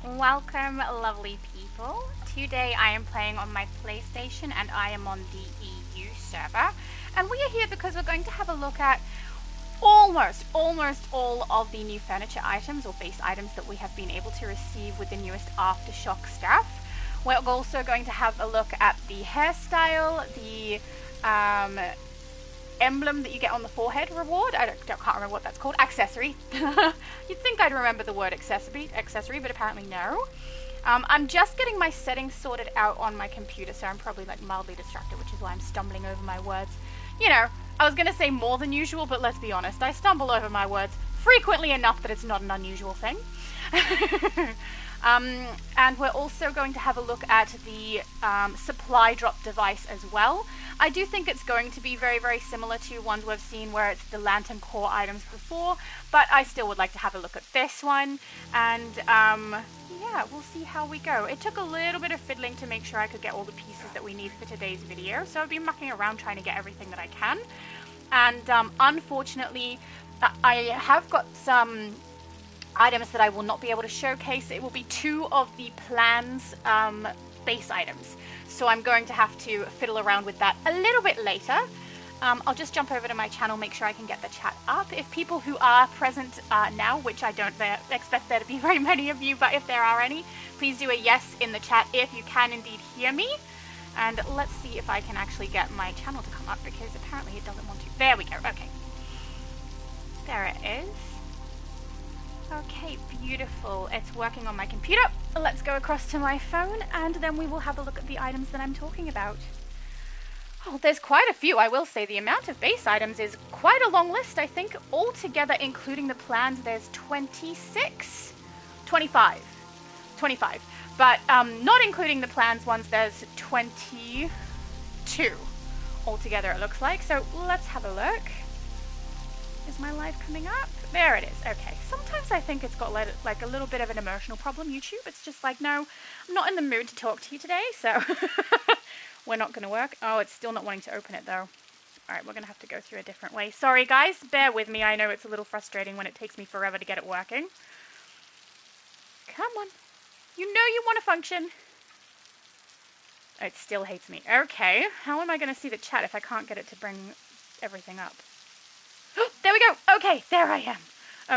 Welcome, lovely people. Today I am playing on my PlayStation and I am on the EU server. And we are here because we're going to have a look at almost all of the new furniture items or base items that we have been able to receive with the newest Aftershock stuff. We're also going to have a look at the hairstyle, the emblem that you get on the forehead reward. I can't remember what that's called. Accessory. You'd think I'd remember the word accessory, but apparently no. I'm just getting my settings sorted out on my computer, so I'm probably like mildly distracted, which is why I'm stumbling over my words. You know, I was going to say more than usual, but let's be honest, I stumble over my words frequently enough that it's not an unusual thing. And we're also going to have a look at the supply drop device as well. I do think it's going to be very, very similar to ones we've seen where it's the lantern core items before, but I still would like to have a look at this one, and yeah, we'll see how we go. It took a little bit of fiddling to make sure I could get all the pieces that we need for today's video, so I've been mucking around trying to get everything that I can, and unfortunately, I have got some items that I will not be able to showcase. It will be two of the plans base items. So I'm going to have to fiddle around with that a little bit later. I'll just jump over to my channel, make sure I can get the chat up. If people who are present now, which I don't expect there to be very many of you, but if there are any, please do a yes in the chat if you can indeed hear me. And let's see if I can actually get my channel to come up, because apparently it doesn't want to. There we go. Okay. There it is. Okay, beautiful. It's working on my computer. Let's go across to my phone and then we will have a look at the items that I'm talking about. Oh, there's quite a few, I will say. The amount of base items is quite a long list. I think altogether, including the plans, there's 25. But not including the plans ones, there's 22 altogether, it looks like. So let's have a look. Is my live coming up? There it is. Okay. Sometimes I think it's got like a little bit of an emotional problem, YouTube. It's just like, no, I'm not in the mood to talk to you today, so we're not going to work. Oh, it's still not wanting to open it, though. All right, we're going to have to go through a different way. Sorry, guys. Bear with me. I know it's a little frustrating when it takes me forever to get it working. Come on. You know you want to function. It still hates me. Okay. How am I going to see the chat if I can't get it to bring everything up? There we go. Okay, there I am.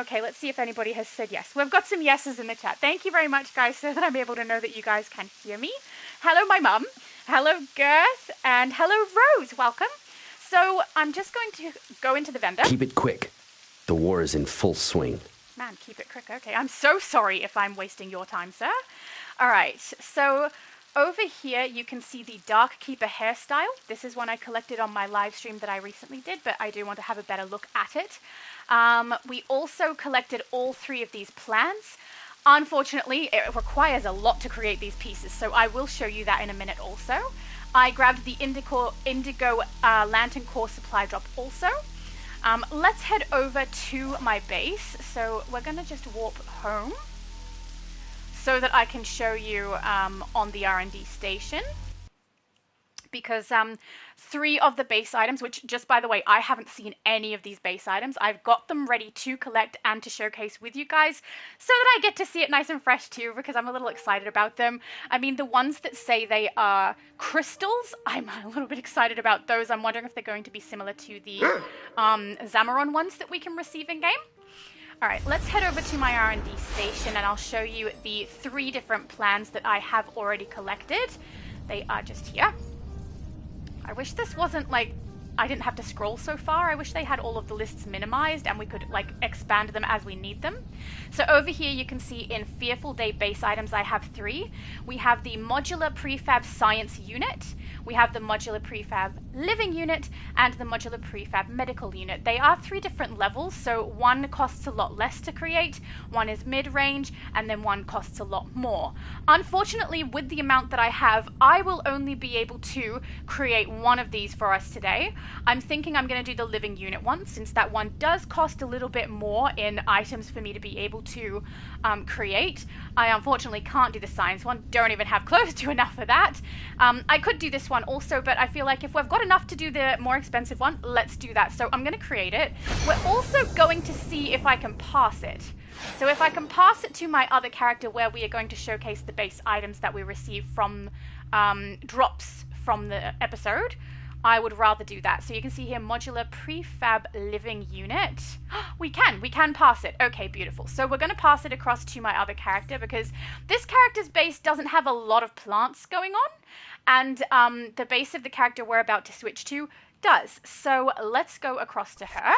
Okay, let's see if anybody has said yes. We've got some yeses in the chat. Thank you very much, guys, so that I'm able to know that you guys can hear me. Hello, my mum. Hello, Girth. And hello, Rose. Welcome. So I'm just going to go into the vendor. Keep it quick. The war is in full swing. Man, keep it quick. Okay, I'm so sorry if I'm wasting your time, sir. All right, so over here, you can see the Dark Keeper hairstyle. This is one I collected on my live stream that I recently did, but I do want to have a better look at it. We also collected all three of these plans. Unfortunately, it requires a lot to create these pieces, so I will show you that in a minute also. I grabbed the Indigo Lantern Core supply drop also. Let's head over to my base. So we're going to just warp home, so that I can show you on the R&D station, because three of the base items, which just by the way, I haven't seen any of these base items. I've got them ready to collect and to showcase with you guys so that I get to see it nice and fresh too, because I'm a little excited about them. I mean, the ones that say they are crystals, I'm a little bit excited about those. I'm wondering if they're going to be similar to the Zamaron ones that we can receive in game. All right, let's head over to my R&D station and I'll show you the three different plans that I have already collected. They are just here. I wish this wasn't like, I didn't have to scroll so far. I wish they had all of the lists minimized and we could like expand them as we need them. So over here you can see in Fearful Day base items I have three. We have the Modular Prefab Science Unit, we have the Modular Prefab Living Unit, and the Modular Prefab Medical Unit. They are three different levels, so one costs a lot less to create, one is mid-range, and then one costs a lot more. Unfortunately, with the amount that I have, I will only be able to create one of these for us today. I'm thinking I'm going to do the Living Unit one, since that one does cost a little bit more in items for me to be able to create. I unfortunately can't do the Science one, don't even have close to enough for that. I could do this one also, but I feel like if we've got enough to do the more expensive one, let's do that. So I'm going to create it. We're also going to see if I can pass it. So if I can pass it to my other character where we are going to showcase the base items that we receive from drops from the episode, I would rather do that. So you can see here, modular prefab living unit. We can pass it. Okay, beautiful. So we're going to pass it across to my other character because this character's base doesn't have a lot of plants going on. And the base of the character we're about to switch to does. So let's go across to her.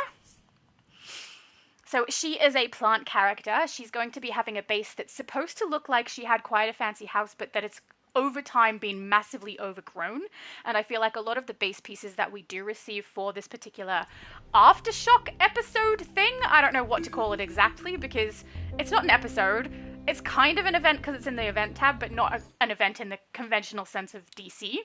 So she is a plant character. She's going to be having a base that's supposed to look like she had quite a fancy house, but that it's over time been massively overgrown. And I feel like a lot of the base pieces that we do receive for this particular Aftershock episode thing, I don't know what to call it exactly because it's not an episode. It's kind of an event because it's in the event tab, but not an event in the conventional sense of DC.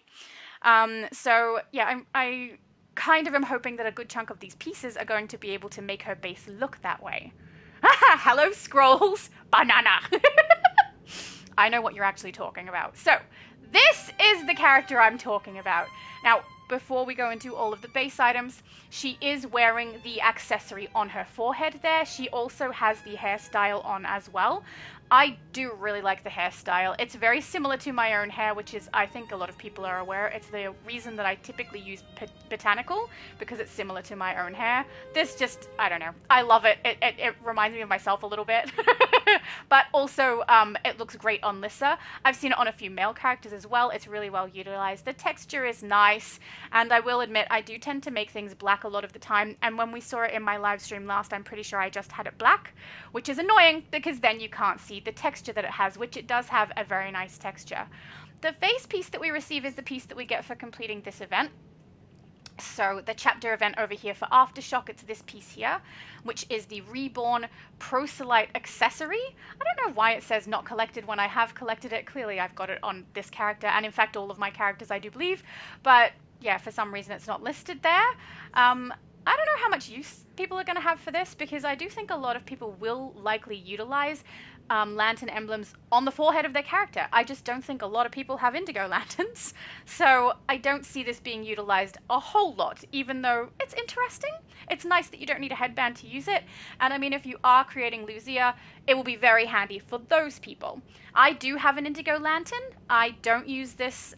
So yeah, I kind of am hoping that a good chunk of these pieces are going to be able to make her base look that way. Hello, scrolls. Banana. I know what you're actually talking about. So, this is the character I'm talking about. Now, before we go into all of the base items, she is wearing the accessory on her forehead there. She also has the hairstyle on as well. I do really like the hairstyle. It's very similar to my own hair, which is, I think a lot of people are aware. It's the reason that I typically use botanical, because it's similar to my own hair. This just, I don't know. I love it. It reminds me of myself a little bit. But also, it looks great on Lissa. I've seen it on a few male characters as well. It's really well utilized. The texture is nice. And I will admit, I do tend to make things black a lot of the time. And when we saw it in my live stream last, I'm pretty sure I just had it black, which is annoying because then you can't see the texture that it has, which it does have a very nice texture. The face piece that we receive is the piece that we get for completing this event. So the chapter event over here for Aftershock, it's this piece here, which is the Reborn Proselyte Accessory. I don't know why it says not collected when I have collected it. Clearly I've got it on this character, and in fact all of my characters I do believe. But yeah, for some reason it's not listed there. I don't know how much use people are going to have for this, because I do think a lot of people will likely utilize lantern emblems on the forehead of their character. I just don't think a lot of people have indigo lanterns, so I don't see this being utilized a whole lot, even though it's interesting. It's nice that you don't need a headband to use it, and I mean, if you are creating Lucia, it will be very handy for those people. I do have an indigo lantern. I don't use this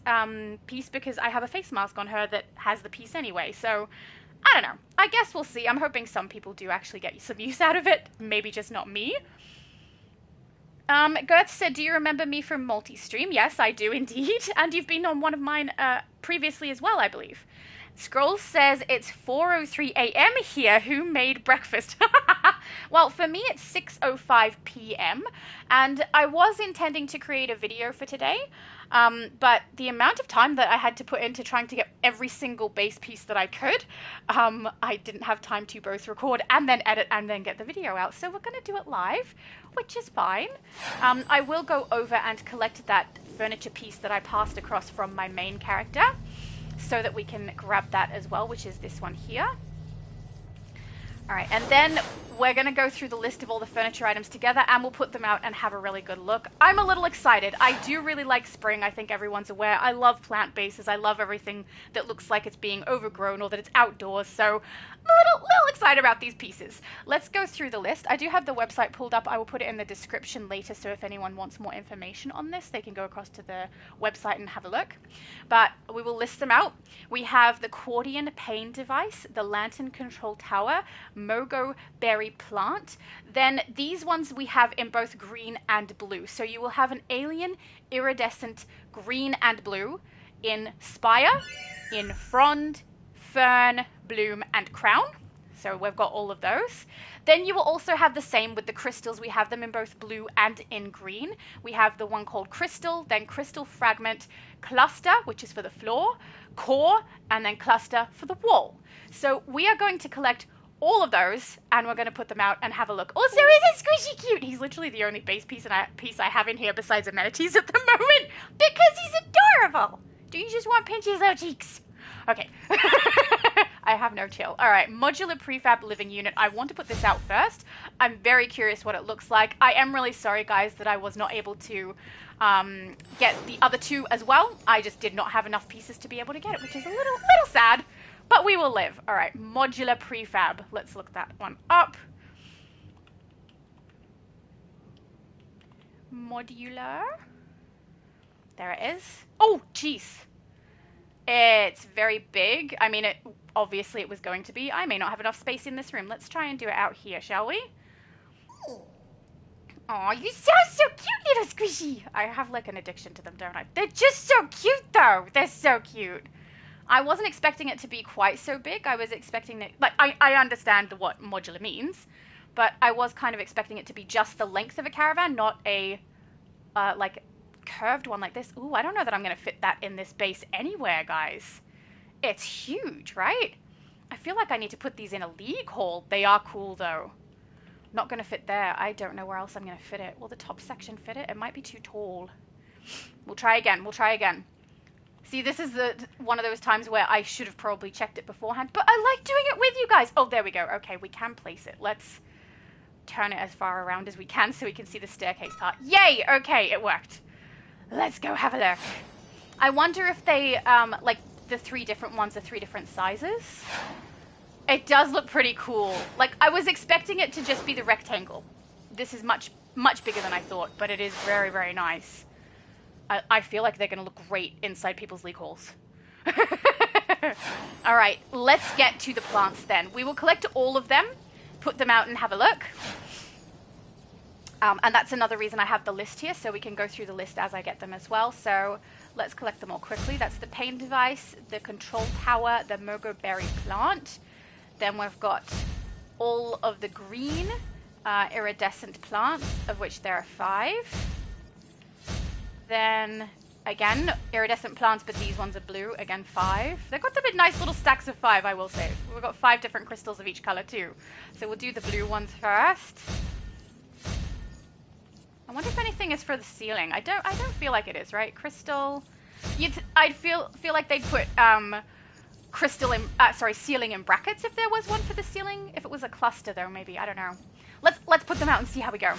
piece because I have a face mask on her that has the piece anyway, so I don't know. I guess we'll see. I'm hoping some people do actually get some use out of it, maybe just not me. Gerth said, do you remember me from multi-stream? Yes, I do indeed. And you've been on one of mine previously as well, I believe. Scrolls says it's 4:03 a.m. here. Who made breakfast? Well, for me, it's 6:05 p.m. And I was intending to create a video for today. But the amount of time that I had to put into trying to get every single base piece that I could, I didn't have time to both record and then edit and then get the video out. So we're going to do it live, which is fine. I will go over and collect that furniture piece that I passed across from my main character so that we can grab that as well, which is this one here. All right, and then we're going to go through the list of all the furniture items together, and we'll put them out and have a really good look. I'm a little excited. I do really like spring. I think everyone's aware. I love plant bases. I love everything that looks like it's being overgrown or that it's outdoors. So I'm a little excited about these pieces. Let's go through the list. I do have the website pulled up. I will put it in the description later, so if anyone wants more information on this, they can go across to the website and have a look. But we will list them out. We have the Cordian Pane device, the Lantern Control Tower, Mogo Berry Plant. Then these ones we have in both green and blue. So you will have an alien iridescent green and blue in Spire, in Frond, Fern, Bloom, and Crown. So we've got all of those. Then you will also have the same with the crystals. We have them in both blue and in green. We have the one called Crystal, then Crystal Fragment, Cluster, which is for the floor, Core, and then Cluster for the wall. So we are going to collect all of those, and we're going to put them out and have a look. Also, isn't Squishy cute? He's literally the only base piece I have in here besides amenities at the moment, because he's adorable. Do you just want pinches of cheeks? Okay. I have no chill. All right, modular prefab living unit. I want to put this out first. I'm very curious what it looks like. I am really sorry, guys, that I was not able to get the other two as well. I just did not have enough pieces to be able to get it, which is a little sad. But we will live. All right, modular prefab. Let's look that one up. modular. There it is. Oh, jeez. It's very big. I mean, obviously it was going to be. I may not have enough space in this room. Let's try and do it out here, shall we? Oh, you sound so cute, little squishy. I have like an addiction to them, don't I? They're just so cute, though. They're so cute. I wasn't expecting it to be quite so big. I was expecting it, like, I understand what modular means, but I was kind of expecting it to be just the length of a caravan, not a, like, curved one like this. Ooh, I don't know that I'm going to fit that in this base anywhere, guys. It's huge, right? I feel like I need to put these in a league hall. They are cool, though. Not going to fit there. I don't know where else I'm going to fit it. Will the top section fit it? It might be too tall. We'll try again. We'll try again. See, this is one of those times where I should have probably checked it beforehand, but I like doing it with you guys. Oh, there we go. Okay, we can place it. Let's turn it as far around as we can so we can see the staircase part. Yay! Okay, it worked. Let's go have a look. I wonder if they, like, the 3 different ones are 3 different sizes. It does look pretty cool. Like, I was expecting it to just be the rectangle. This is much, much bigger than I thought, but it is very, very nice. I feel like they're going to look great inside people's league halls. All right, let's get to the plants then. We will collect all of them, put them out and have a look. And that's another reason I have the list here, so we can go through the list as I get them as well. So let's collect them all quickly. That's the pain device, the control tower, the mogo berry plant. Then we've got all of the green iridescent plants, of which there are 5. Then, again, iridescent plants, but these ones are blue. Again, 5. They've got the nice little stacks of 5, I will say. We've got 5 different crystals of each color, too. So we'll do the blue ones first. I wonder if anything is for the ceiling. I don't feel like it is, right? Crystal. I'd feel like they'd put crystal in, ceiling in brackets if there was one for the ceiling. If it was a cluster, though, maybe. I don't know. Let's put them out and see how we go.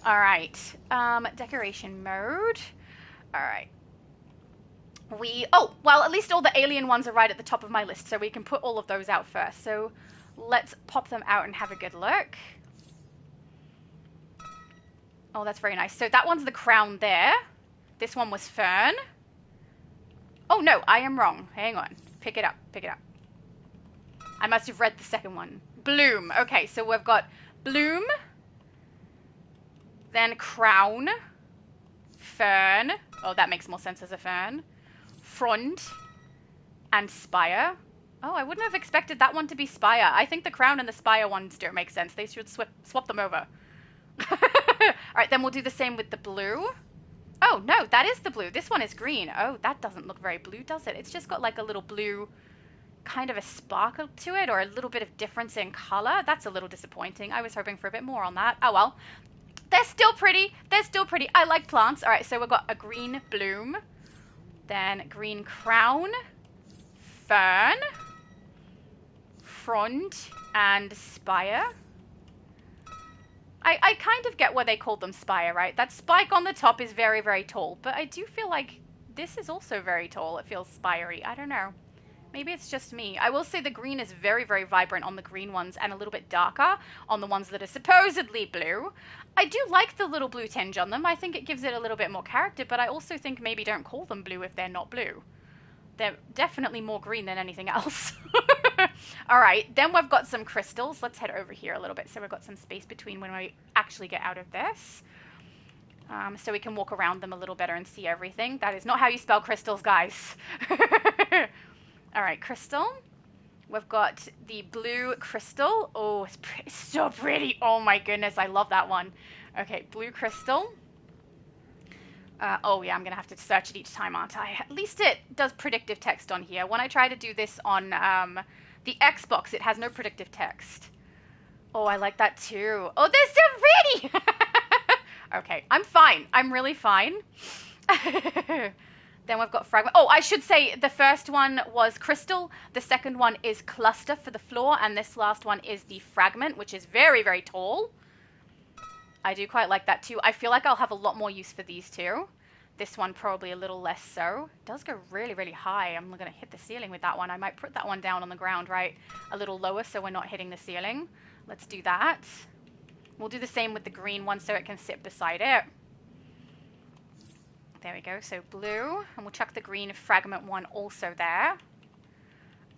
All right. Decoration mode. All right. Well, at least all the alien ones are right at the top of my list, so we can put all of those out first. So let's pop them out and have a good look. Oh, that's very nice. So that one's the crown there. This one was fern. Oh, no, I am wrong. Hang on. Pick it up. Pick it up. I must have read the second one. Bloom. Okay, so we've got bloom, then crown, fern. Oh, that makes more sense as a fern. Frond, and spire. Oh, I wouldn't have expected that one to be spire. I think the crown and the spire ones don't make sense. They should swap them over. All right, then we'll do the same with the blue. Oh, no, that is the blue. This one is green. Oh, that doesn't look very blue, does it? It's just got like a little blue, kind of a sparkle to it, or a little bit of difference in color. That's a little disappointing. I was hoping for a bit more on that. Oh, well. They're still pretty. They're still pretty. I like plants. All right, so we've got a green bloom, then green crown, fern, frond, and spire. I kind of get why they called them spire, right? That spike on the top is very, very tall, but I do feel like this is also very tall. It feels spirey. I don't know. Maybe it's just me. I will say the green is very, very vibrant on the green ones and a little bit darker on the ones that are supposedly blue. I do like the little blue tinge on them. I think it gives it a little bit more character, but I also think maybe don't call them blue if they're not blue. They're definitely more green than anything else. All right, then we've got some crystals. Let's head over here a little bit so we've got some space between when we actually get out of this. So we can walk around them a little better and see everything. That is not how you spell crystals, guys. All right, crystal. We've got the blue crystal. Oh, it's so pretty. Oh my goodness, I love that one. Okay, blue crystal. Oh yeah, I'm gonna have to search it each time, aren't I? At least it does predictive text on here. When I try to do this on the Xbox, it has no predictive text. Oh, I like that too. Oh, they're so pretty! Okay, I'm fine. I'm really fine. Then we've got fragment. Oh, I should say the first one was crystal. The second one is cluster for the floor. And this last one is the fragment, which is very, very tall. I do quite like that too. I feel like I'll have a lot more use for these two. This one probably a little less so. It does go really, really high. I'm going to hit the ceiling with that one. I might put that one down on the ground, right? A little lower so we're not hitting the ceiling. Let's do that. We'll do the same with the green one so it can sit beside it. There we go, so blue, and we'll chuck the green fragment one also there.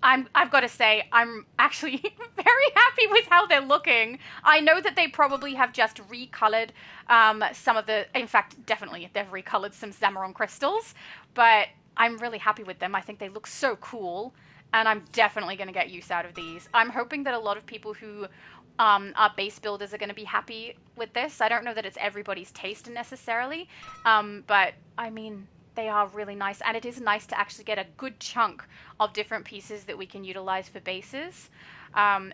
I've got to say, I'm actually very happy with how they're looking. I know that they probably have just recolored some of the, in fact, definitely they've recolored some Zamoron crystals, but I'm really happy with them. I think they look so cool, and I'm definitely going to get use out of these. I'm hoping that a lot of people who are base builders are going to be happy with this. I don't know that it's everybody's taste necessarily, but I mean, they are really nice, and it is nice to actually get a good chunk of different pieces that we can utilize for bases,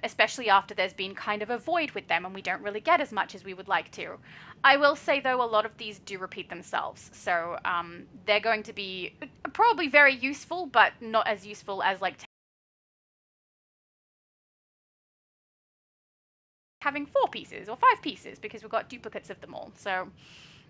especially after there's been kind of a void with them and we don't really get as much as we would like to. I will say, though, a lot of these do repeat themselves, so they're going to be probably very useful, but not as useful as like having 4 pieces or 5 pieces, because we've got duplicates of them all. So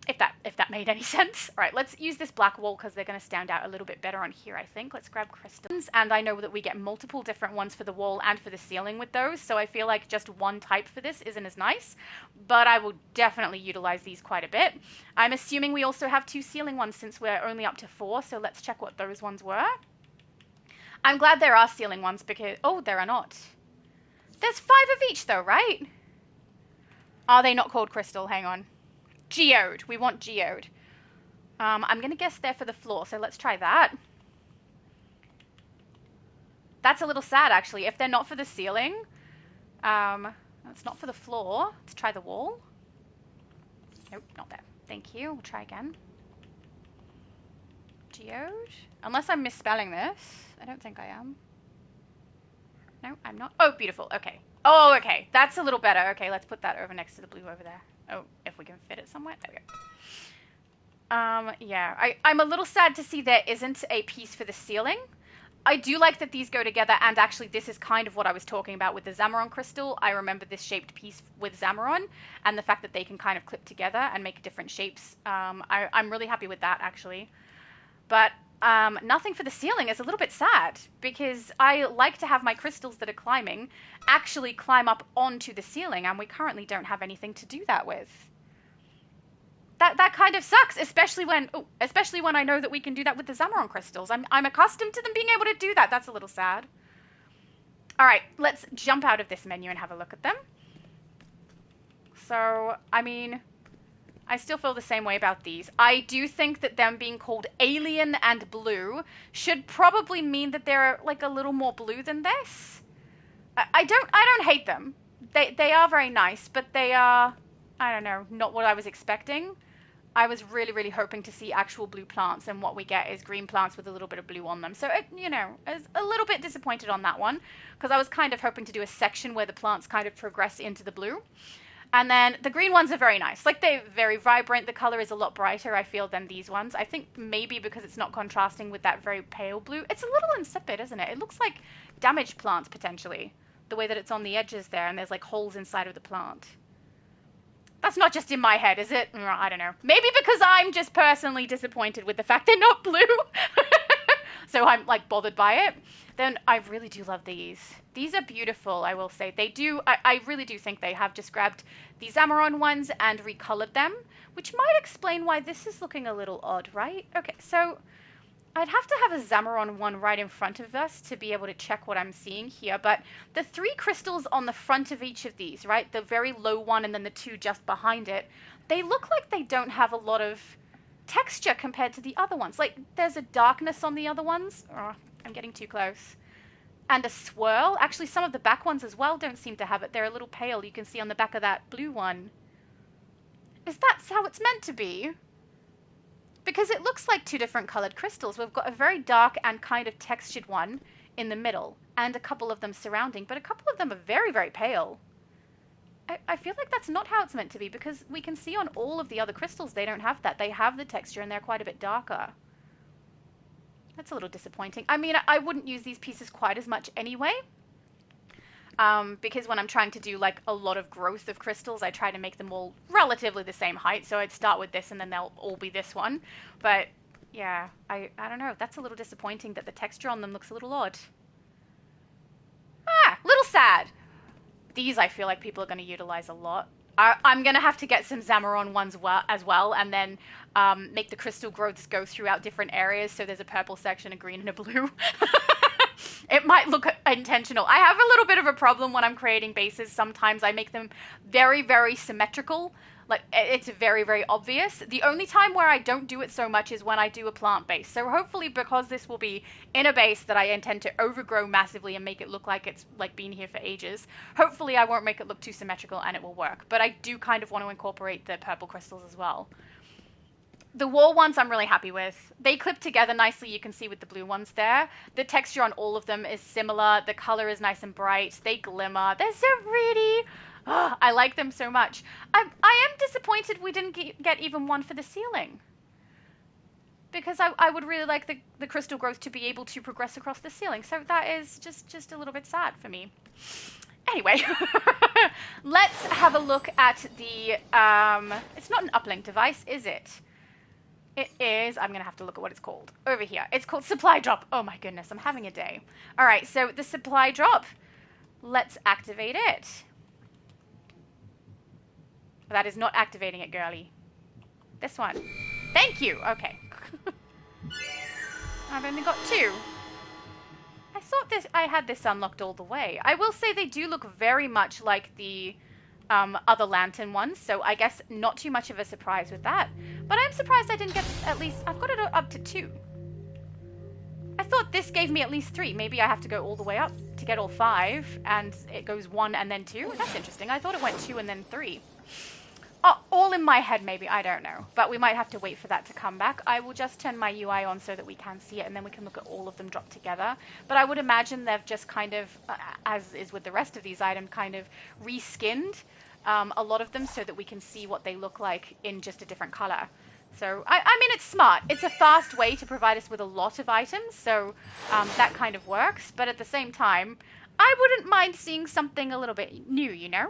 if that made any sense. All right, let's use this black wall because they're going to stand out a little bit better on here, I think. Let's grab crystals, and I know that we get multiple different ones for the wall and for the ceiling with those, so I feel like just one type for this isn't as nice, but I will definitely utilize these quite a bit. I'm assuming we also have 2 ceiling ones since we're only up to 4, so let's check what those ones were. I'm glad there are ceiling ones because, oh, there are not. There's 5 of each though, right? Are they not called crystal? Hang on. Geode. We want geode. I'm going to guess they're for the floor, so let's try that. That's a little sad, actually. If they're not for the ceiling, it's not for the floor. Let's try the wall. Nope, not there. Thank you. We'll try again. Geode? Unless I'm misspelling this. I don't think I am. No, I'm not. Oh, beautiful. Okay. Oh, okay. That's a little better. Okay, let's put that over next to the blue over there. Oh, if we can fit it somewhere. There we go. Yeah, I'm a little sad to see there isn't a piece for the ceiling. I do like that these go together, and actually this is kind of what I was talking about with the Zamoron crystal. I remember this shaped piece with Zamoron, and the fact that they can kind of clip together and make different shapes. I'm really happy with that, actually. But nothing for the ceiling is a little bit sad, because I like to have my crystals that are climbing actually climb up onto the ceiling, and we currently don't have anything to do that with. That kind of sucks, especially when I know that we can do that with the Zamoron crystals. I'm accustomed to them being able to do that. That's a little sad. All right, let's jump out of this menu and have a look at them. So, I mean, I still feel the same way about these. I do think that them being called alien and blue should probably mean that they're like a little more blue than this. I don't hate them. They are very nice, but they are, I don't know, not what I was expecting. I was really, really hoping to see actual blue plants, and what we get is green plants with a little bit of blue on them. So, I was a little bit disappointed on that one, because I was kind of hoping to do a section where the plants kind of progress into the blue. And then the green ones are very nice. Like, they're very vibrant. The color is a lot brighter, I feel, than these ones. I think maybe because it's not contrasting with that very pale blue. It's a little insipid, isn't it? It looks like damaged plants, potentially. The way that it's on the edges there, and there's, like, holes inside of the plant. That's not just in my head, is it? I don't know. Maybe because I'm just personally disappointed with the fact they're not blue. So I'm, like, bothered by it. Then I really do love these. These are beautiful, I will say. They do, I really do think they have just grabbed these Zamoron ones and recolored them, which might explain why this is looking a little odd, right? Okay, so I'd have to have a Zamoron one right in front of us to be able to check what I'm seeing here, but the 3 crystals on the front of each of these, right, the very low one and then the 2 just behind it, they look like they don't have a lot of texture compared to the other ones. Like, there's a darkness on the other ones. Oh, I'm getting too close. And a swirl. Actually, some of the back ones as well don't seem to have it. They're a little pale. You can see on the back of that blue one. Is that how it's meant to be? Because it looks like 2 different colored crystals. We've got a very dark and kind of textured one in the middle, and a couple of them surrounding, but a couple of them are very, very pale. I feel like that's not how it's meant to be, because we can see on all of the other crystals they don't have that. They have the texture and they're quite a bit darker. That's a little disappointing. I mean, I wouldn't use these pieces quite as much anyway, because when I'm trying to do like a lot of growth of crystals, I try to make them all relatively the same height. So I'd start with this and then they'll all be this one. But yeah, I don't know. That's a little disappointing that the texture on them looks a little odd. Little sad. These I feel like people are going to utilize a lot. I'm going to have to get some Zamaron ones as well, and then make the crystal growths go throughout different areas, so there's a purple section, a green, and a blue. It might look intentional. I have a little bit of a problem when I'm creating bases. Sometimes I make them very, very symmetrical. Like, it's very, very obvious. The only time where I don't do it so much is when I do a plant base. So hopefully, because this will be in a base that I intend to overgrow massively and make it look like it's like been here for ages, hopefully I won't make it look too symmetrical and it will work. But I do kind of want to incorporate the purple crystals as well. The wall ones I'm really happy with. They clip together nicely, you can see with the blue ones there. The texture on all of them is similar. The color is nice and bright. They glimmer. They're so pretty. Oh, I like them so much. I am disappointed we didn't get even one for the ceiling. Because I would really like the crystal growth to be able to progress across the ceiling. So that is just a little bit sad for me. Anyway, let's have a look at the... it's not an uplink device, is it? It is, I'm going to have to look at what it's called. Over here. It's called Supply Drop. Oh my goodness, I'm having a day. All right, so the Supply Drop. Let's activate it. That is not activating it, girly. This one. Thank you. Okay. I've only got 2. I thought I had this unlocked all the way. I will say they do look very much like the other lantern ones, so I guess not too much of a surprise with that. But I'm surprised I didn't get at least... I've got it up to 2. I thought this gave me at least 3. Maybe I have to go all the way up to get all 5, and it goes 1 and then 2. That's interesting. I thought it went 2 and then 3. Oh, all in my head, maybe. I don't know. But we might have to wait for that to come back. I will just turn my UI on so that we can see it, and then we can look at all of them drop together. But I would imagine they've just kind of, as is with the rest of these items, kind of reskinned a lot of them so that we can see what they look like in just a different color. So, I mean, it's smart. It's a fast way to provide us with a lot of items, so that kind of works. But at the same time, I wouldn't mind seeing something a little bit new, you know?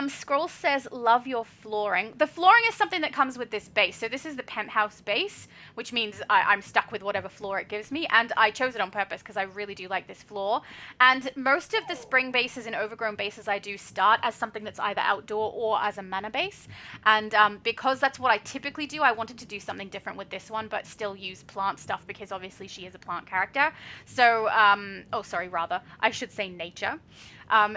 Scroll says, love your flooring. The flooring is something that comes with this base. So this is the penthouse base, which means I'm stuck with whatever floor it gives me. And I chose it on purpose because I really do like this floor. And most of the spring bases and overgrown bases I do start as something that's either outdoor or as a mana base. And because that's what I typically do, I wanted to do something different with this one, but still use plant stuff because obviously she is a plant character. So, I should say nature.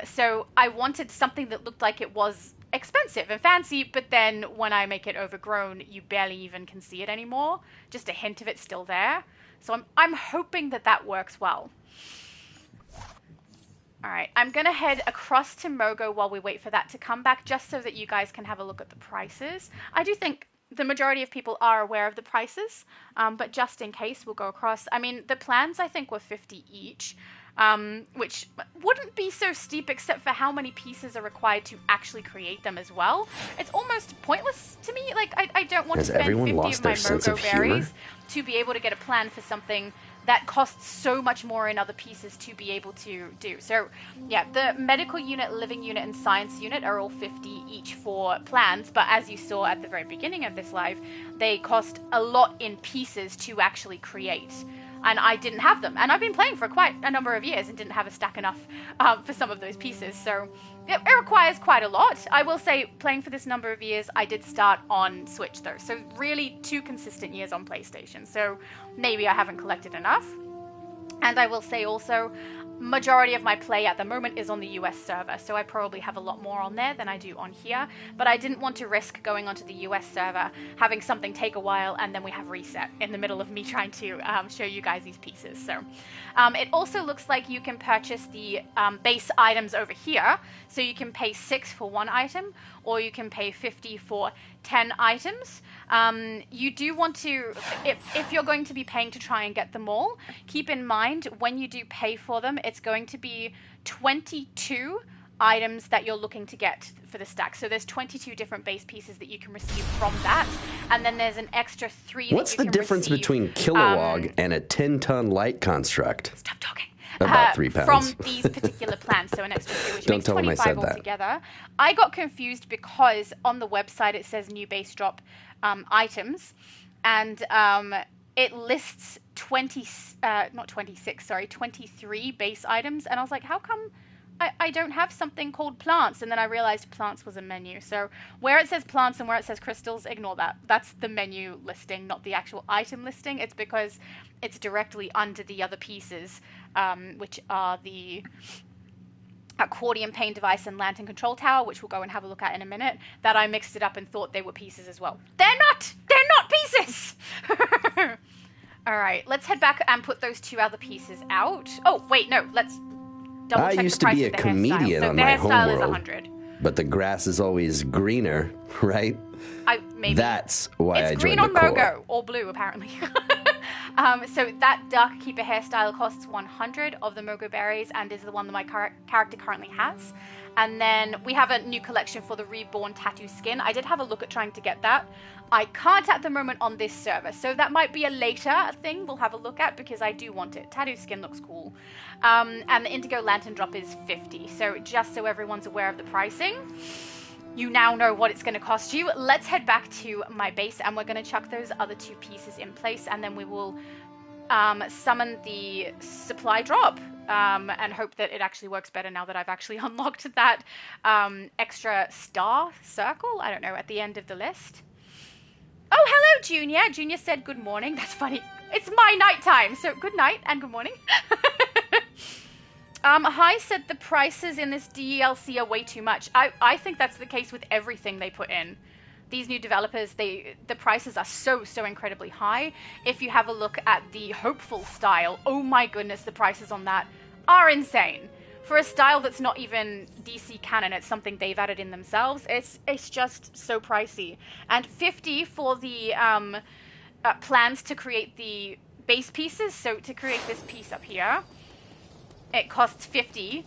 So I wanted something that looked like it was expensive and fancy, but then when I make it overgrown, you barely even can see it anymore. Just a hint of it still there. So I'm hoping that works well. All right, I'm going to head across to Mogo while we wait for that to come back, just so that you guys can have a look at the prices. I do think the majority of people are aware of the prices, but just in case, we'll go across. I mean, the plans, I think, were 50 each. Which wouldn't be so steep except for how many pieces are required to actually create them as well. It's almost pointless to me. Like, I don't want to spend 50 of my Mogo berries to be able to get a plan for something that costs so much more in other pieces to be able to do. So, yeah, the medical unit, living unit, and science unit are all 50 each for plans, but as you saw at the very beginning of this live, they cost a lot in pieces to actually create. And I didn't have them. And I've been playing for quite a number of years and didn't have a stack enough for some of those pieces. So it requires quite a lot. I will say, playing for this number of years, I did start on Switch though. So really 2 consistent years on PlayStation. So maybe I haven't collected enough. And I will say also, majority of my play at the moment is on the US server, so I probably have a lot more on there than I do on here, but I didn't want to risk going onto the US server, having something take a while, and then we have reset in the middle of me trying to show you guys these pieces. So it also looks like you can purchase the base items over here, so you can pay 6 for 1 item, or you can pay 50 for 10 items. You do want to, if you're going to be paying to try and get them all, keep in mind when you do pay for them, it's going to be 22 items that you're looking to get for the stack. So there's 22 different base pieces that you can receive from that, and then there's an extra 3 What's that you the can difference receive, between Kilowog and a 10-ton light construct? Stop talking. About 3 pounds. From these particular plans, so an extra 2, which Don't makes tell them I 25 said that. altogether. I got confused because on the website it says new base drop items, and it lists 23 base items, and I was like, how come I don't have something called plants, and then I realized plants was a menu. So where it says plants and where it says crystals, ignore that. That's the menu listing, not the actual item listing. It's because it's directly under the other pieces, which are the accordion pane device and lantern control tower, which we'll go and have a look at in a minute, that I mixed it up and thought they were pieces as well. They're not! They're not pieces! All right, let's head back and put those two other pieces out. Oh, wait, no, let's double check I used the to price be of a the comedian hairstyle. So on the my hairstyle is homeworld, 100. but the grass is always greener, right? Maybe. That's why It's I green joined on decor. Mogo, or blue apparently. So that Dark Keeper hairstyle costs 100 of the Mogo berries and is the one that my character currently has. And then we have a new collection for the Reborn Tattoo Skin. I did have a look at trying to get that. I can't at the moment on this server, so that might be a later thing we'll have a look at because I do want it. Tattoo Skin looks cool. And the Indigo Lantern drop is 50, so just so everyone's aware of the pricing, you now know what it's going to cost you. Let's head back to my base and we're going to chuck those other two pieces in place, and then we will summon the supply drop and hope that it actually works better now that I've actually unlocked that extra star circle, I don't know, at the end of the list. Oh, hello, Junior. Junior said good morning. That's funny. It's my nighttime, so good night and good morning. Hi said the prices in this DLC are way too much. I think that's the case with everything they put in. These new developers, the prices are so incredibly high. If you have a look at the Hopeful style, oh my goodness, the prices on that are insane. For a style that's not even DC canon, it's something they've added in themselves. It's just so pricey. And 50 for the plans to create the base pieces. So to create this piece up here, it costs 50.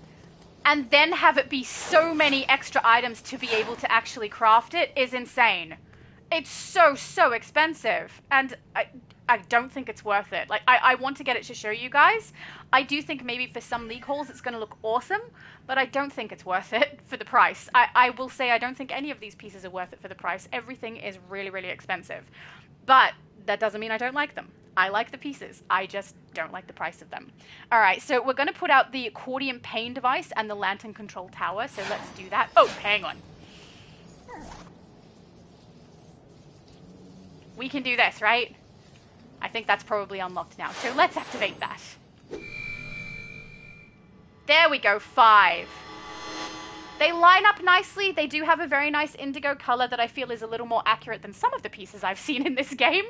And then have it be so many extra items to be able to actually craft it is insane. It's so expensive. And I don't think it's worth it. Like, I want to get it to show you guys. I do think maybe for some league hauls it's going to look awesome, but I don't think it's worth it for the price. I will say I don't think any of these pieces are worth it for the price. Everything is really expensive. But that doesn't mean I don't like them. I like the pieces. I just don't like the price of them. All right, so we're going to put out the accordion pane device and the lantern control tower, so let's do that. Oh, hang on. We can do this, right? I think that's probably unlocked now, so let's activate that. There we go, 5. They line up nicely. They do have a very nice indigo color that I feel is a little more accurate than some of the pieces I've seen in this game,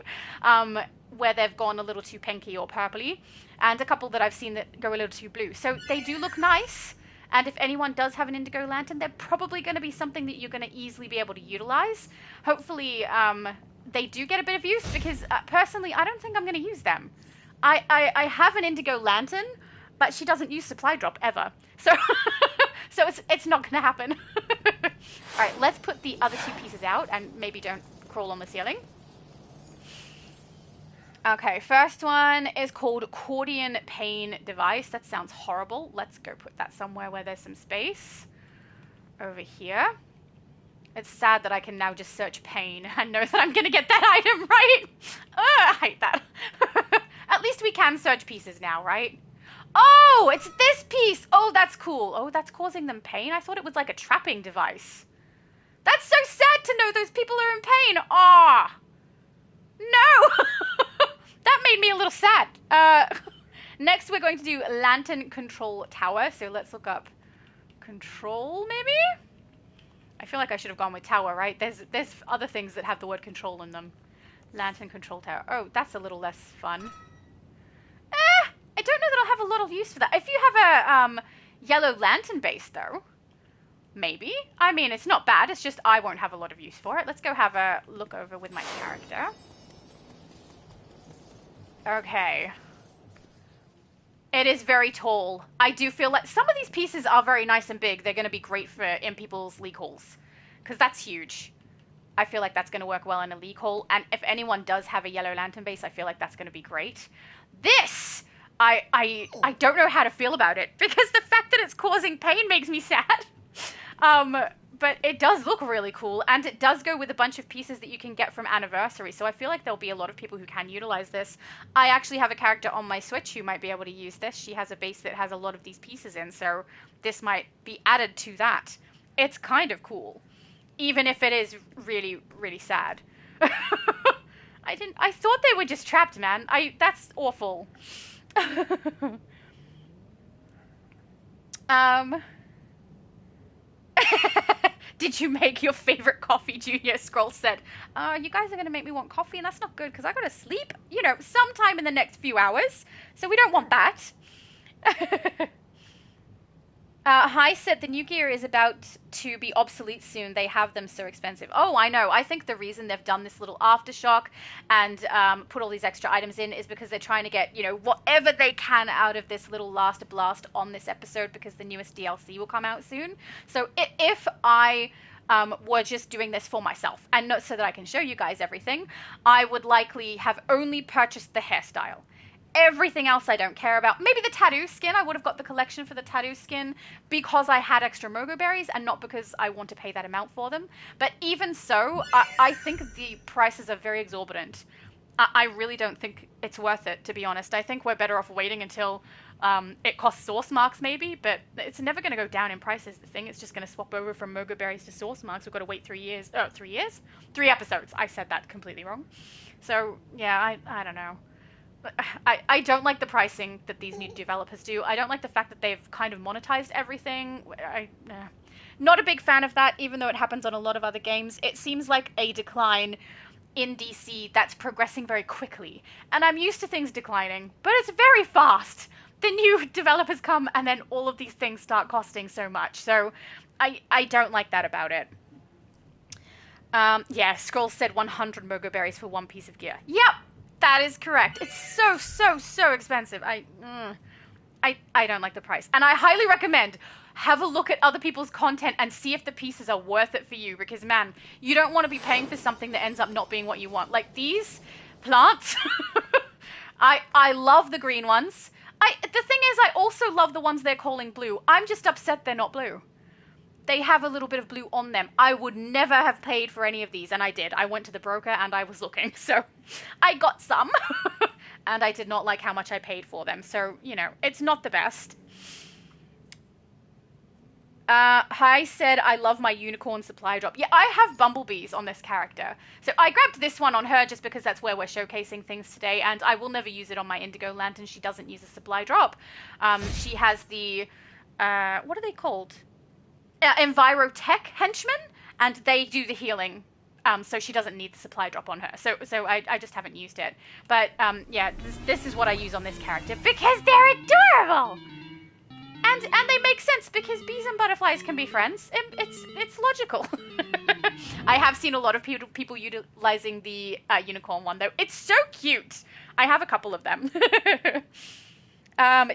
where they've gone a little too pinky or purpley, and a couple that I've seen that go a little too blue. So they do look nice, and if anyone does have an indigo lantern, they're probably going to be something that you're going to easily be able to utilize. Hopefully they do get a bit of use, because personally, I don't think I'm going to use them. I have an indigo lantern, but she doesn't use supply drop ever. So so it's not going to happen. All right, let's put the other two pieces out and maybe don't crawl on the ceiling. Okay, first one is called accordion pane device. That sounds horrible. Let's go put that somewhere where there's some space. Over here. It's sad that I can now just search pane and know that I'm going to get that item right. I hate that. At least we can search pieces now, right? Oh, it's this piece. Oh, that's cool. Oh, that's causing them pain. I thought it was like a trapping device. That's so sad to know those people are in pain. Ah, no. That made me a little sad. Next, we're going to do lantern control tower. So let's look up control, maybe? I feel like I should have gone with tower, right? There's other things that have the word control in them. Lantern control tower. Oh, that's a little less fun. I don't know that I'll have a lot of use for that. If you have a yellow lantern base, though, maybe. I mean, it's not bad. It's just I won't have a lot of use for it. Let's go have a look over with my character. Okay. It is very tall. I do feel like some of these pieces are very nice and big. They're going to be great for in people's league halls, because that's huge. I feel like that's going to work well in a league hall. And if anyone does have a yellow lantern base, I feel like that's going to be great. This, I don't know how to feel about it, because the fact that it's causing pain makes me sad. But it does look really cool, and it does go with a bunch of pieces that you can get from Anniversary, so I feel like there'll be a lot of people who can utilize this. I actually have a character on my Switch who might be able to use this. She has a base that has a lot of these pieces in, so this might be added to that. It's kind of cool, even if it is really, really sad. I thought they were just trapped, man. That's awful. um... Did you make your favorite coffee? Junior Scroll said, you guys are going to make me want coffee, and that's not good because I got to sleep, sometime in the next few hours. So we don't want that. Hi said the new gear is about to be obsolete soon. They have them so expensive. Oh, I know. I think the reason they've done this little Aftershock and put all these extra items in is because they're trying to get, whatever they can out of this little last blast on this episode, because the newest DLC will come out soon. So if I were just doing this for myself and not so that I can show you guys everything, I would likely have only purchased the hairstyle. Everything else I don't care about. Maybe the tattoo skin. I would have got the collection for the tattoo skin because I had extra mogo berries and not because I want to pay that amount for them. But even so, I think the prices are very exorbitant. I really don't think it's worth it, to be honest. I think we're better off waiting until it costs source marks maybe, but it's never going to go down in price is the thing. It's just going to swap over from mogo berries to source marks. We've got to wait 3 years. 3 years? 3 episodes. I said that completely wrong. So, yeah, I don't know. I don't like the pricing that these new developers do. I don't like the fact that they've kind of monetized everything. Not a big fan of that, even though it happens on a lot of other games. It seems like a decline in DC that's progressing very quickly. And I'm used to things declining, but it's very fast. The new developers come and then all of these things start costing so much. So I don't like that about it. Yeah, Scroll said 100 mogo berries for one piece of gear. Yep! That is correct. It's so expensive. I don't like the price. And I highly recommend have a look at other people's content and see if the pieces are worth it for you. Because, man, you don't want to be paying for something that ends up not being what you want. Like these plants. I love the green ones. The thing is, I also love the ones they're calling blue. I'm just upset they're not blue. They have a little bit of blue on them. I would never have paid for any of these, and I did. I went to the broker and I was looking, so I got some, and I did not like how much I paid for them. So, it's not the best. Hi said, I love my unicorn supply drop. Yeah, I have bumblebees on this character. So I grabbed this one on her just because that's where we're showcasing things today, and I will never use it on my indigo lantern. She doesn't use a supply drop. She has the, what are they called? Envirotech henchmen, and they do the healing, so she doesn't need the supply drop on her. So I just haven't used it. But yeah, this is what I use on this character because they're adorable, and they make sense because bees and butterflies can be friends. It's logical. I have seen a lot of people utilizing the unicorn one though. It's so cute. I have a couple of them.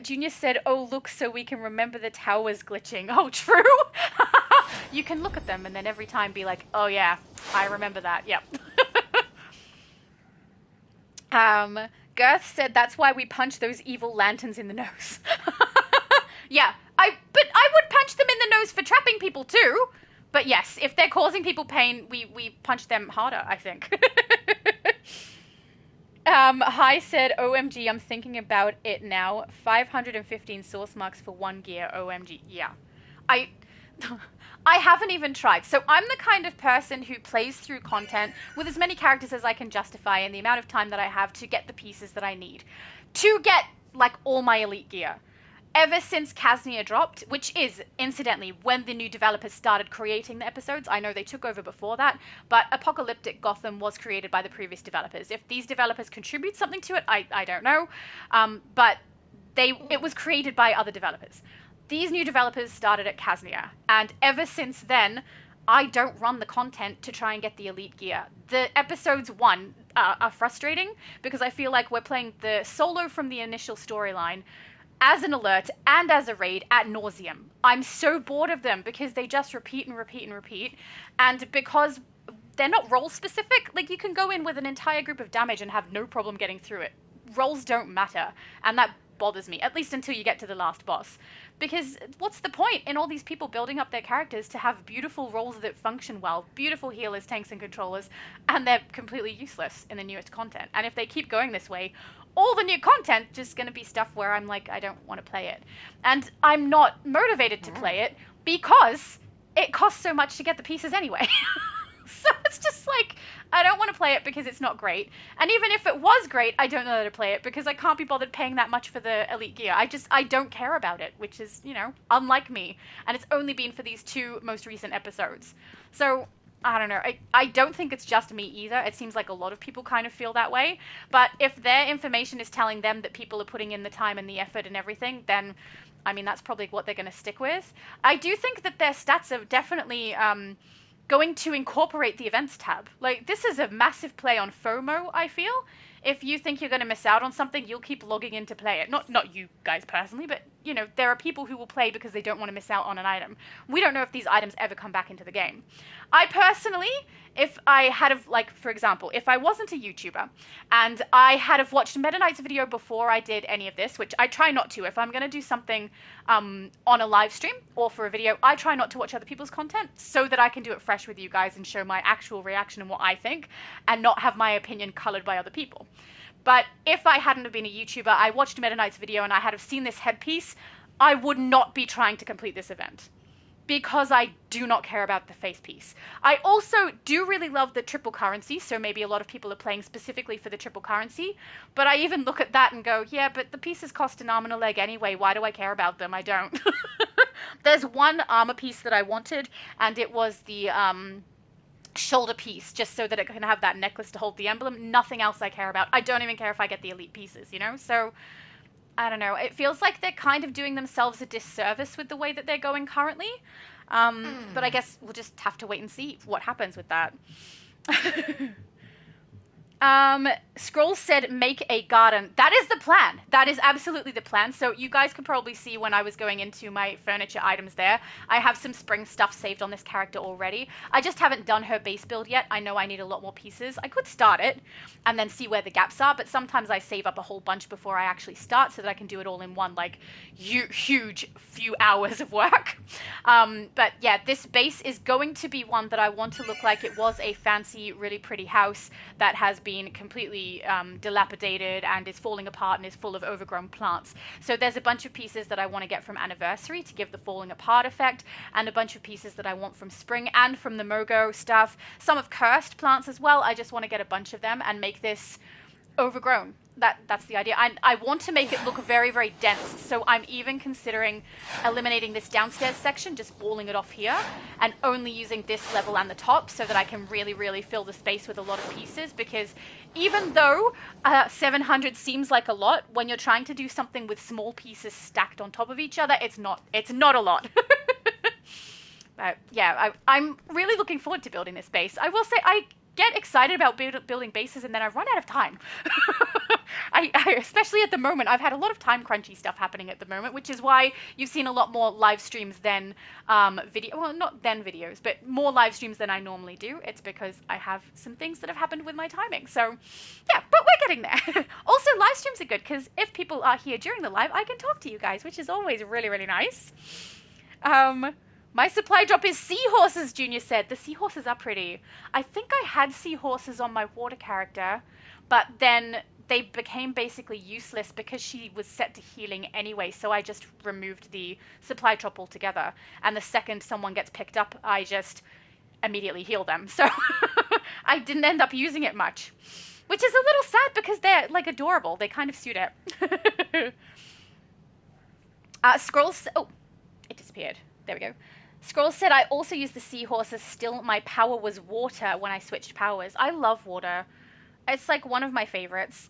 Junior said, oh, look, so we can remember the towers glitching. Oh, true? You can look at them and then every time be like, oh, yeah, I remember that. Yep. Girth said, that's why we punch those evil lanterns in the nose. Yeah, but I would punch them in the nose for trapping people too. But yes, if they're causing people pain, we punch them harder, I think. Hi said, OMG, I'm thinking about it now. 515 source marks for one gear, OMG. Yeah. I haven't even tried. So I'm the kind of person who plays through content with as many characters as I can justify in the amount of time that I have to get the pieces that I need. To get, like, all my elite gear. Ever since Casnia dropped, which is, incidentally, when the new developers started creating the episodes. I know they took over before that, but Apocalyptic Gotham was created by the previous developers. If these developers contribute something to it, I don't know. But it was created by other developers. These new developers started at Casnia, and ever since then, I don't run the content to try and get the elite gear. The episodes are frustrating because I feel like we're playing the solo from the initial storyline as an alert and as a raid ad nauseum. I'm so bored of them because they just repeat and repeat and repeat. And because they're not role specific, like you can go in with an entire group of damage and have no problem getting through it. Roles don't matter. And that bothers me, at least until you get to the last boss. Because what's the point in all these people building up their characters to have beautiful roles that function well, beautiful healers, tanks, and controllers, and they're completely useless in the newest content? And if they keep going this way, all the new content just going to be stuff where I'm like, I don't want to play it. And I'm not motivated to play it because it costs so much to get the pieces anyway. So it's just like, I don't want to play it because it's not great. And even if it was great, I don't know how to play it because I can't be bothered paying that much for the elite gear. I don't care about it, which is, unlike me. And it's only been for these 2 most recent episodes. So, I don't know. I don't think it's just me either. It seems like a lot of people kind of feel that way. But if their information is telling them that people are putting in the time and the effort and everything, then, I mean, that's probably what they're going to stick with. I do think that their stats are definitely going to incorporate the events tab. Like, this is a massive play on FOMO, I feel. If you think you're going to miss out on something, you'll keep logging in to play it. Not you guys personally, but, there are people who will play because they don't want to miss out on an item. We don't know if these items ever come back into the game. I personally, if I had have, like, for example, if I wasn't a YouTuber and I had have watched Meta Knight's video before I did any of this, which I try not to. If I'm going to do something on a live stream or for a video, I try not to watch other people's content so that I can do it fresh with you guys and show my actual reaction and what I think and not have my opinion colored by other people. But if I hadn't have been a YouTuber, I watched Meta Knight's video and I had have seen this headpiece, I would not be trying to complete this event. Because I do not care about the face piece. I also do really love the triple currency, so maybe a lot of people are playing specifically for the triple currency, but I even look at that and go, yeah, but the pieces cost an arm and a leg anyway, why do I care about them? I don't. There's one armor piece that I wanted, and it was the shoulder piece, just so that it can have that necklace to hold the emblem. Nothing else I care about. I don't even care if I get the elite pieces, So I don't know. It feels like they're kind of doing themselves a disservice with the way that they're going currently. But I guess we'll just have to wait and see what happens with that. Scrolls said make a garden. That is the plan. That is absolutely the plan. So you guys could probably see when I was going into my furniture items there, I have some spring stuff saved on this character already. I just haven't done her base build yet. I know I need a lot more pieces. I could start it and then see where the gaps are, but sometimes I save up a whole bunch before I actually start so that I can do it all in one, like, huge few hours of work. But yeah, this base is going to be one that I want to look like it was a fancy, really pretty house that has been completely dilapidated and is falling apart and is full of overgrown plants. So there's a bunch of pieces that I want to get from Anniversary to give the falling apart effect, and a bunch of pieces that I want from Spring and from the Mogo stuff. Some of Cursed plants as well. I just want to get a bunch of them and make this overgrown. That's the idea. I want to make it look very, very dense, so I'm even considering eliminating this downstairs section, just walling it off here, and only using this level and the top so that I can really, really fill the space with a lot of pieces, because even though 700 seems like a lot, when you're trying to do something with small pieces stacked on top of each other, it's not a lot. But yeah, I'm really looking forward to building this base. I will say I get excited about building bases and then I run out of time. I especially at the moment, I've had a lot of time crunchy stuff happening at the moment, which is why you've seen a lot more live streams than not then videos, but more live streams than I normally do. It's because I have some things that have happened with my timing. So yeah, but we're getting there. Also, live streams are good because if people are here during the live, I can talk to you guys, which is always really, really nice. My supply drop is seahorses, Junior said. The seahorses are pretty. I think I had seahorses on my water character, but then they became basically useless because she was set to healing anyway, so I just removed the supply drop altogether. And the second someone gets picked up, I just immediately heal them. So I didn't end up using it much, which is a little sad because they're, like, adorable. They kind of suit it. Scrolls... Oh, it disappeared. There we go. Scrolls said, I also used the seahorses. Still, my power was water when I switched powers. I love water. It's like one of my favorites.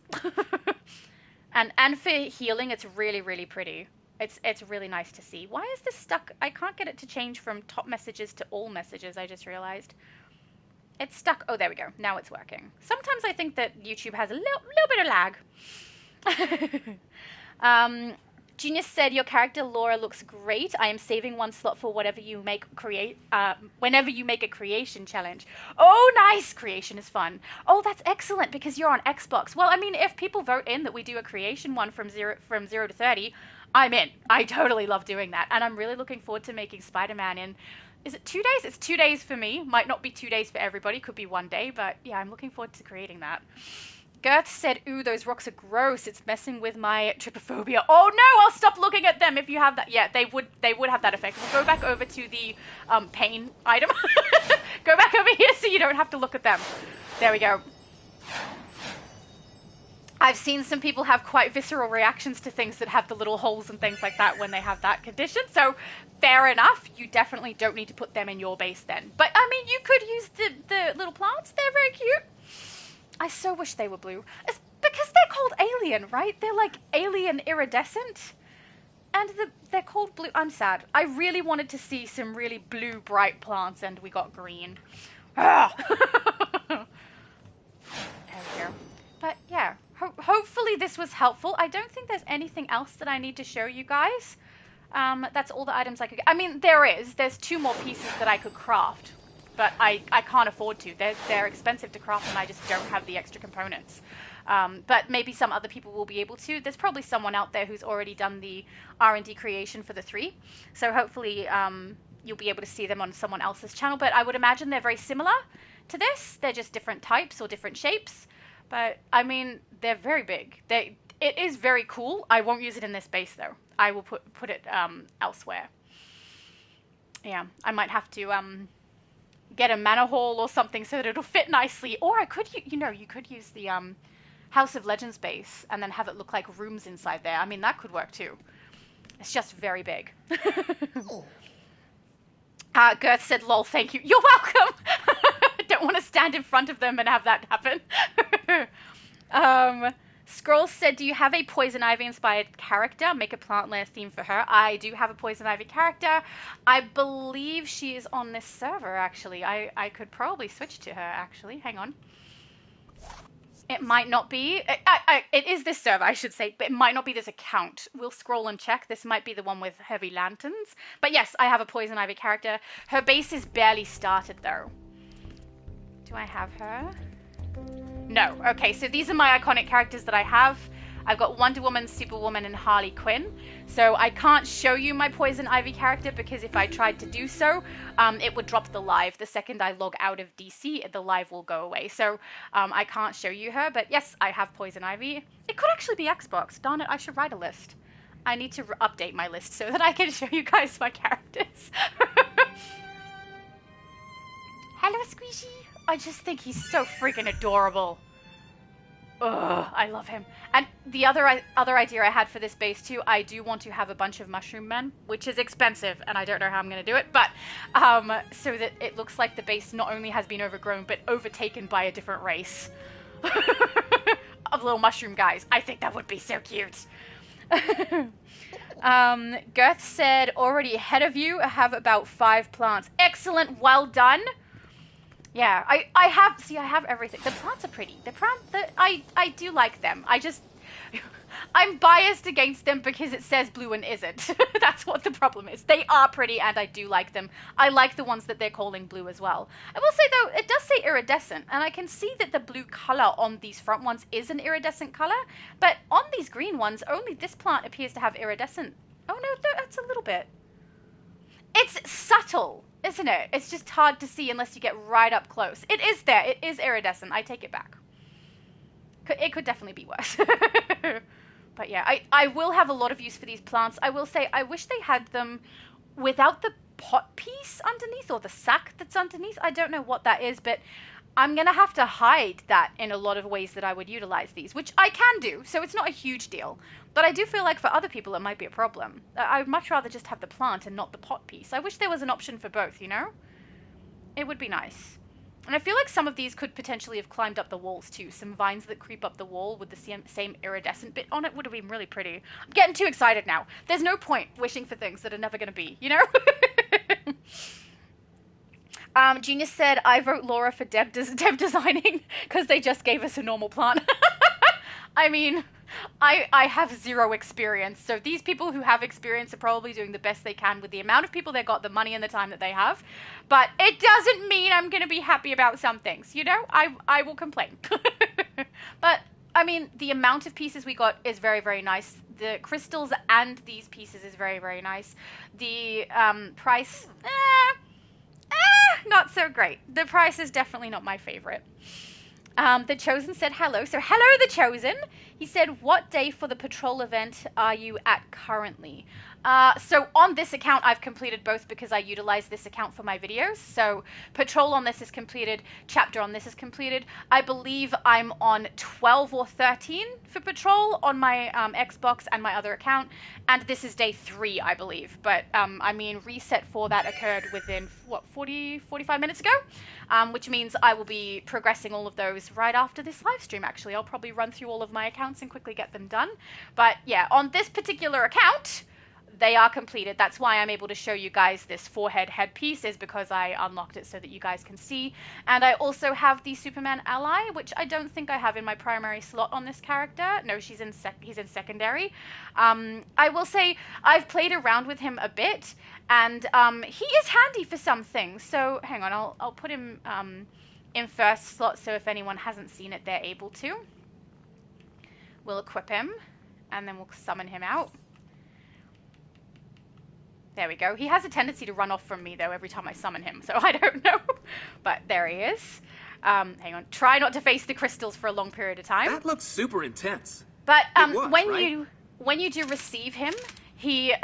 and for healing, it's really, really pretty. It's really nice to see. Why is this stuck? I can't get it to change from top messages to all messages, I just realized. It's stuck. Oh, there we go. Now it's working. Sometimes I think that YouTube has a little bit of lag. Genius said, your character Laura looks great. I am saving one slot for whatever you whenever you make a creation challenge. Oh, nice. Creation is fun. Oh, that's excellent because you're on Xbox. Well, I mean, if people vote in that we do a creation one from 0 to 30, I'm in. I totally love doing that. And I'm really looking forward to making Spider-Man in, is it 2 days? It's 2 days for me. Might not be 2 days for everybody. Could be 1 day. But yeah, I'm looking forward to creating that. Gerth said, ooh, those rocks are gross. It's messing with my trypophobia. Oh no, I'll stop looking at them if you have that. Yeah, they would have that effect. We'll go back over to the pain item. Go back over here so you don't have to look at them. There we go. I've seen some people have quite visceral reactions to things that have the little holes and things like that when they have that condition. So fair enough. You definitely don't need to put them in your base then. But I mean, you could use the little plants. They're very cute. I so wish they were blue. It's because they're called alien, right? They're like alien iridescent. And they're called blue. I'm sad. I really wanted to see some really blue, bright plants, and we got green. Ah! There we go. But yeah, hopefully this was helpful. I don't think there's anything else that I need to show you guys. That's all the items I could... I mean, there's 2 more pieces that I could craft. But I can't afford to. They're expensive to craft and I just don't have the extra components. But maybe some other people will be able to. There's probably someone out there who's already done the R&D creation for the 3. So hopefully you'll be able to see them on someone else's channel. But I would imagine they're very similar to this. They're just different types or different shapes. But I mean, they're very big. It is very cool. I won't use it in this base though. I will put it elsewhere. Yeah, I might have to... get a manor hall or something so that it'll fit nicely. Or I could, you could use the House of Legends base and then have it look like rooms inside there. I mean, that could work too. It's just very big. Gerth said, lol, thank you. You're welcome. Don't want to stand in front of them and have that happen. Scroll said, do you have a Poison Ivy inspired character? Make a plant lair theme for her. I do have a Poison Ivy character. I believe she is on this server, actually. I could probably switch to her, actually. Hang on. It might not be. It is this server, I should say, but it might not be this account. We'll scroll and check. This might be the one with heavy lanterns. But yes, I have a Poison Ivy character. Her base is barely started, though. Do I have her? No. Okay, so these are my iconic characters that I have. I've got Wonder Woman, Superwoman, and Harley Quinn. So I can't show you my Poison Ivy character because if I tried to do so, it would drop the live. The second I log out of DC, the live will go away. So I can't show you her. But yes, I have Poison Ivy. It could actually be Xbox. Darn it, I should write a list. I need to update my list so that I can show you guys my characters. Hello, Squishy. I just think he's so freaking adorable. Ugh, I love him. And the other idea I had for this base too, I do want to have a bunch of mushroom men, which is expensive, and I don't know how I'm going to do it, but so that it looks like the base not only has been overgrown, but overtaken by a different race of little mushroom guys. I think that would be so cute. Gerth said, already ahead of you, I have about 5 plants. Excellent, well done. Yeah, I have everything. The plants are pretty. I do like them. I'm biased against them because it says blue and isn't. That's what the problem is. They are pretty and I do like them. I like the ones that they're calling blue as well. I will say though, it does say iridescent and I can see that the blue color on these front ones is an iridescent color, but on these green ones, only this plant appears to have iridescent. Oh no, that's a little bit. It's subtle, isn't it? It's just hard to see unless you get right up close. It is there. It is iridescent. I take it back. It could definitely be worse. But yeah, I will have a lot of use for these plants. I will say I wish they had them without the pot piece underneath or the sack that's underneath. I don't know what that is, but I'm going to have to hide that in a lot of ways that I would utilize these, which I can do, so it's not a huge deal. But I do feel like for other people it might be a problem. I'd much rather just have the plant and not the pot piece. I wish there was an option for both, you know? It would be nice. And I feel like some of these could potentially have climbed up the walls too. Some vines that creep up the wall with the same iridescent bit on it would have been really pretty. I'm getting too excited now. There's no point wishing for things that are never going to be, you know? Genius said, I vote Laura for dev designing because they just gave us a normal plant. I mean, I have zero experience, so these people who have experience are probably doing the best they can with the amount of people they got, the money and the time that they have. But it doesn't mean I'm going to be happy about some things, you know? I will complain. But I mean, the amount of pieces we got is very, very nice. The crystals and these pieces is very, very nice. The price, not so great. The price is definitely not my favorite. The Chosen said hello. So hello, The Chosen. He said, what day for the patrol event are you at currently? So on this account, I've completed both because I utilize this account for my videos. So patrol on this is completed. Chapter on this is completed. I believe I'm on 12 or 13 for patrol on my Xbox and my other account. And this is day 3, I believe. But I mean, reset for that occurred within, what, 45 minutes ago? Which means I will be progressing all of those right after this live stream, actually. I'll probably run through all of my accounts and quickly get them done. But yeah, on this particular account, they are completed. That's why I'm able to show you guys this forehead headpiece, is because I unlocked it so that you guys can see. And I also have the Superman ally, which I don't think I have in my primary slot on this character. No, he's in secondary. I will say I've played around with him a bit, and he is handy for some things. So hang on, I'll put him in first slot, so if anyone hasn't seen it, they're able to. We'll equip him, and then we'll summon him out. There we go. He has a tendency to run off from me, though, every time I summon him, so I don't know. But there he is. Hang on. Try not to face the crystals for a long period of time. That looks super intense. But Was, when right? you do receive him, he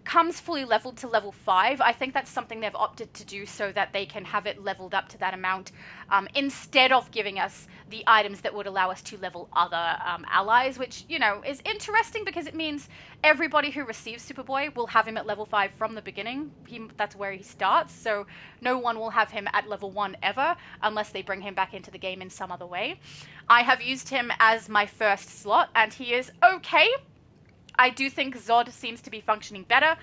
comes fully leveled to level 5. I think that's something they've opted to do so that they can have it leveled up to that amount, instead of giving us the items that would allow us to level other allies, which, you know, is interesting because it means everybody who receives Superboy will have him at level 5 from the beginning. That's where he starts, so no one will have him at level 1 ever unless they bring him back into the game in some other way. I have used him as my first slot, and he is okay. I do think Zod seems to be functioning better,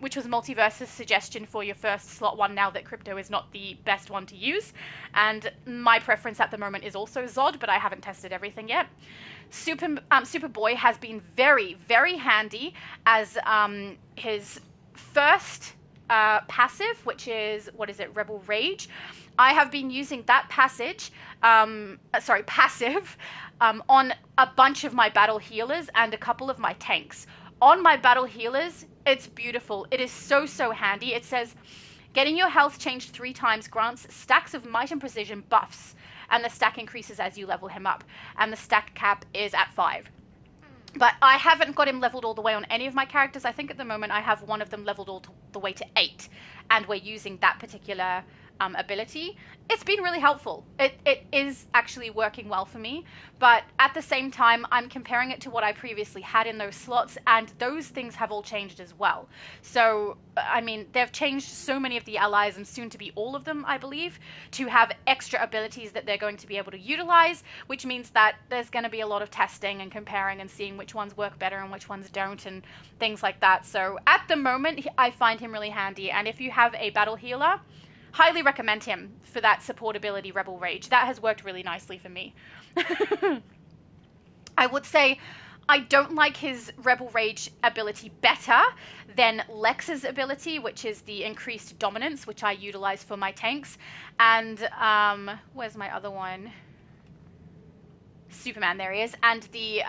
which was Multiverse's suggestion for your first slot one, now that Crypto is not the best one to use. And my preference at the moment is also Zod, but I haven't tested everything yet. Superboy has been very, very handy as his first passive, which is, what is it, Rebel Rage. I have been using that passive on a bunch of my battle healers and a couple of my tanks. On my battle healers, it's beautiful. It is so, so handy. It says, getting your health changed 3 times grants stacks of might and precision buffs, and the stack increases as you level him up, and the stack cap is at 5. But I haven't got him leveled all the way on any of my characters. I think at the moment I have one of them leveled all the way to 8, and we're using that particular ability. It's been really helpful. It is actually working well for me, but at the same time, I'm comparing it to what I previously had in those slots, and those things have all changed as well. So, I mean, they've changed so many of the allies, and soon to be all of them, I believe, to have extra abilities that they're going to be able to utilize, which means that there's going to be a lot of testing and comparing and seeing which ones work better and which ones don't, and things like that. So, at the moment, I find him really handy, and if you have a battle healer, highly recommend him for that support ability, Rebel Rage. That has worked really nicely for me. I would say I don't like his Rebel Rage ability better than Lex's ability, which is the increased dominance, which I utilize for my tanks. And where's my other one? Superman, there he is. And the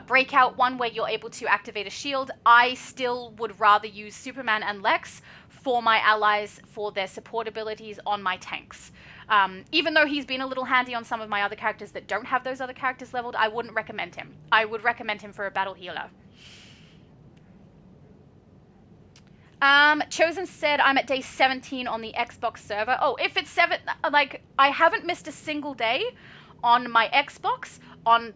breakout one where you're able to activate a shield. I still would rather use Superman and Lex for my allies for their support abilities on my tanks. Even though he's been a little handy on some of my other characters that don't have those other characters leveled, I wouldn't recommend him. I would recommend him for a battle healer. Chosen said, I'm at day 17 on the Xbox server. Oh, if it's 7, like, I haven't missed a single day on my Xbox, on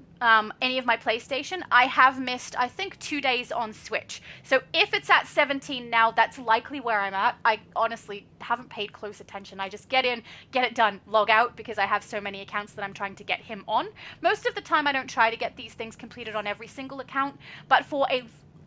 any of my PlayStation. I have missed, I think, 2 days on Switch. So if it's at 17 now, that's likely where I'm at. I honestly haven't paid close attention. I just get in, get it done, log out, because I have so many accounts that I'm trying to get him on. Most of the time, I don't try to get these things completed on every single account, but for a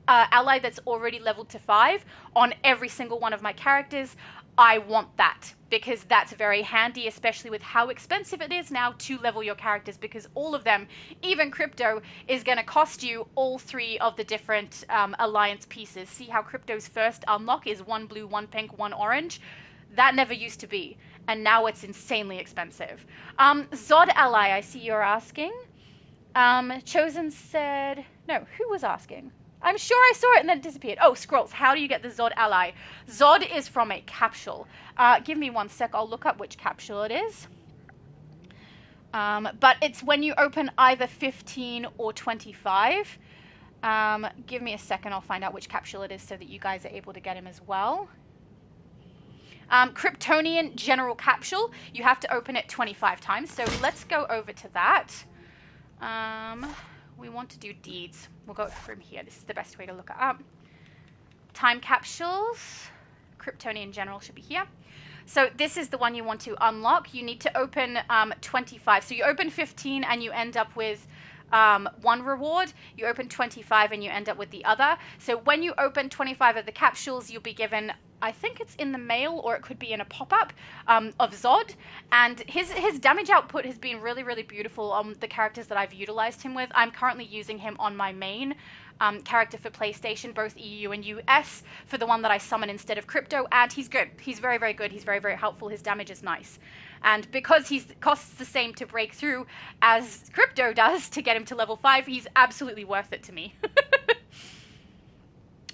ally that's already leveled to 5 on every single one of my characters, I want that, because that's very handy, especially with how expensive it is now to level your characters, because all of them, even Crypto, is going to cost you all 3 of the different alliance pieces. See how Crypto's first unlock is 1 blue, 1 pink, 1 orange? That never used to be, and now it's insanely expensive. Zod ally, I see you're asking. Chosen said, no, who was asking? I'm sure I saw it and then it disappeared. Oh, Scrolls, how do you get the Zod ally? Zod is from a capsule. Give me 1 sec, I'll look up which capsule it is. But it's when you open either 15 or 25. Give me a second, I'll find out which capsule it is so that you guys are able to get him as well. Kryptonian General Capsule, you have to open it 25 times, so let's go over to that. We want to do deeds. We'll go from here. This is the best way to look it up. Time capsules. Kryptonian General should be here. So this is the one you want to unlock. You need to open 25. So you open 15 and you end up with 1 reward. You open 25 and you end up with the other. So when you open 25 of the capsules, you'll be given, I think it's in the mail or it could be in a pop-up of Zod, and his damage output has been really, really beautiful on the characters that I've utilized him with. I'm currently using him on my main character for PlayStation, both EU and US, for the one that I summon instead of Crypto, and he's good. He's very, very good. He's very, very helpful. His damage is nice. And because he costs the same to break through as Crypto does to get him to level 5, he's absolutely worth it to me.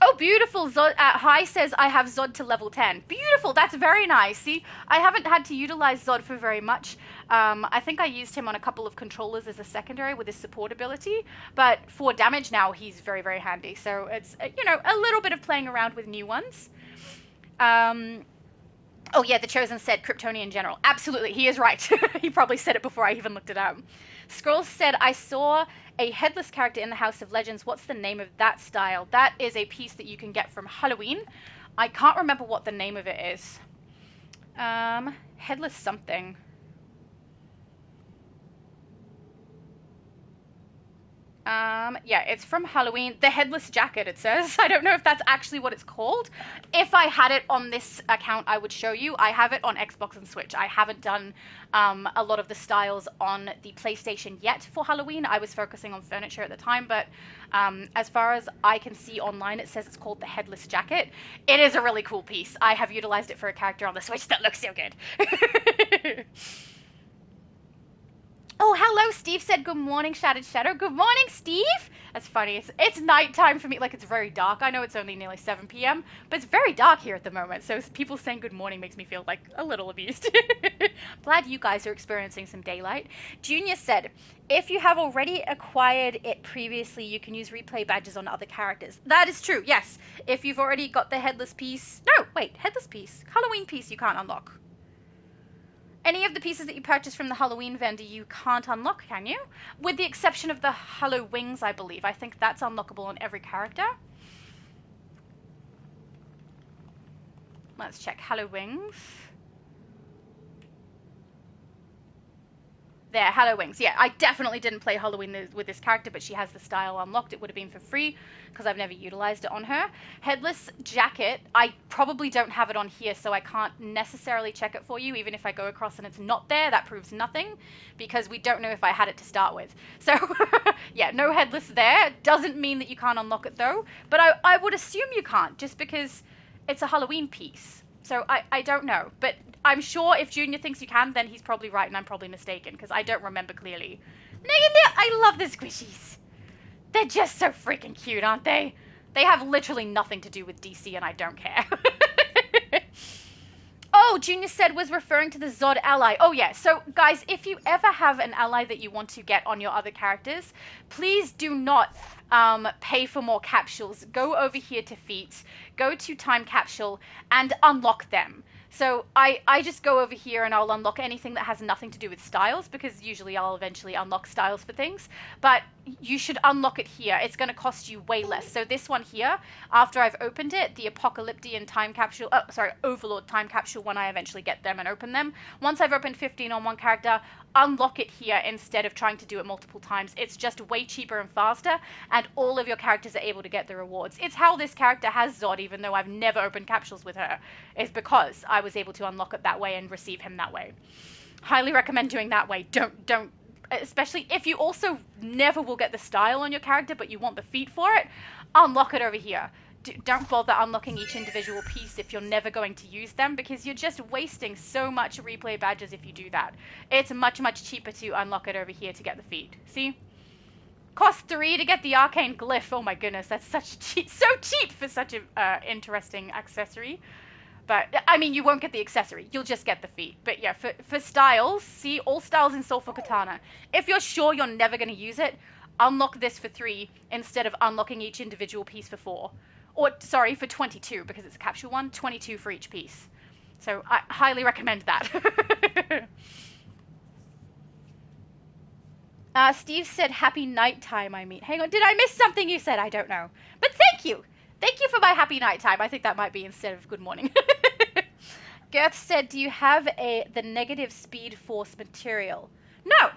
Oh, beautiful. Zod, Hi says, I have Zod to level 10. Beautiful. That's very nice. See, I haven't had to utilize Zod for very much. I think I used him on a couple of controllers as a secondary with his support ability. But for damage now, he's very, very handy. So it's, you know, a little bit of playing around with new ones. Oh, yeah, the Chosen said Kryptonian General. Absolutely. He is right. He probably said it before I even looked it up. Scrolls said, I saw a headless character in the House of Legends. What's the name of that style? That is a piece that you can get from Halloween. I can't remember what the name of it is. Headless something. Yeah, it's from Halloween. The Headless Jacket, it says. I don't know if that's actually what it's called. If I had it on this account, I would show you. I have it on Xbox and Switch. I haven't done a lot of the styles on the PlayStation yet for Halloween. I was focusing on furniture at the time, but as far as I can see online, it says it's called the Headless Jacket. It is a really cool piece. I have utilized it for a character on the Switch that looks so good. Oh, hello, Steve said, good morning, Shattered Shadow. Good morning, Steve. That's funny. It's nighttime for me. Like, it's very dark. I know it's only nearly 7 p.m., but it's very dark here at the moment. So people saying good morning makes me feel like a little abused. Glad you guys are experiencing some daylight. Junior said, if you have already acquired it previously, you can use replay badges on other characters. That is true, yes. If you've already got the headless piece. No, wait, headless piece. Halloween piece you can't unlock. Any of the pieces that you purchase from the Halloween vendor you can't unlock, can you? With the exception of the Hallow Wings, I believe. I think that's unlockable on every character. Let's check. Hallow Wings. There, Hallow Wings. Yeah, I definitely didn't play Halloween with this character, but she has the style unlocked. It would have been for free because I've never utilized it on her. Headless Jacket, I probably don't have it on here, so I can't necessarily check it for you. Even if I go across and it's not there, that proves nothing because we don't know if I had it to start with. So, yeah, no Headless there. Doesn't mean that you can't unlock it, though. But I would assume you can't just because it's a Halloween piece. So I don't know, but I'm sure if Junior thinks you can, then he's probably right and I'm probably mistaken because I don't remember clearly. I love the squishies. They're just so freaking cute, aren't they? They have literally nothing to do with DC and I don't care. Oh, Junior said was referring to the Zod ally. Oh, yeah. So, guys, if you ever have an ally that you want to get on your other characters, please do not pay for more capsules. Go over here to feats, go to time capsule, and unlock them. So I just go over here and I'll unlock anything that has nothing to do with styles because usually I'll eventually unlock styles for things. But you should unlock it here. It's going to cost you way less. So this one here, after I've opened it, the Apocalyptian time capsule, Overlord time capsule when I eventually get them and open them. Once I've opened 15 on one character, unlock it here instead of trying to do it multiple times. It's just way cheaper and faster and all of your characters are able to get the rewards. It's how this character has Zod even though I've never opened capsules with her. It's because I was able to unlock it that way and receive him that way. Highly recommend doing that way. Don't, especially if you also never will get the style on your character, but you want the feet for it, unlock it over here. Don't bother unlocking each individual piece if you're never going to use them, because you're just wasting so much replay badges if you do that. It's much, much cheaper to unlock it over here to get the feet. See? Cost 3 to get the arcane glyph. Oh my goodness, that's such cheap, so cheap for such a interesting accessory. But, I mean, you won't get the accessory. You'll just get the feet. But yeah, for styles, see, all styles in Soulful Katana. If you're sure you're never going to use it, unlock this for 3 instead of unlocking each individual piece for 4. Or, sorry, for 22, because it's a capsule one, 22 for each piece. So I highly recommend that. Steve said, happy nighttime, I mean. Hang on, did I miss something you said? I don't know. But thank you. Thank you for my happy nighttime. I think that might be instead of good morning. Girth said, do you have the negative speed force material? No.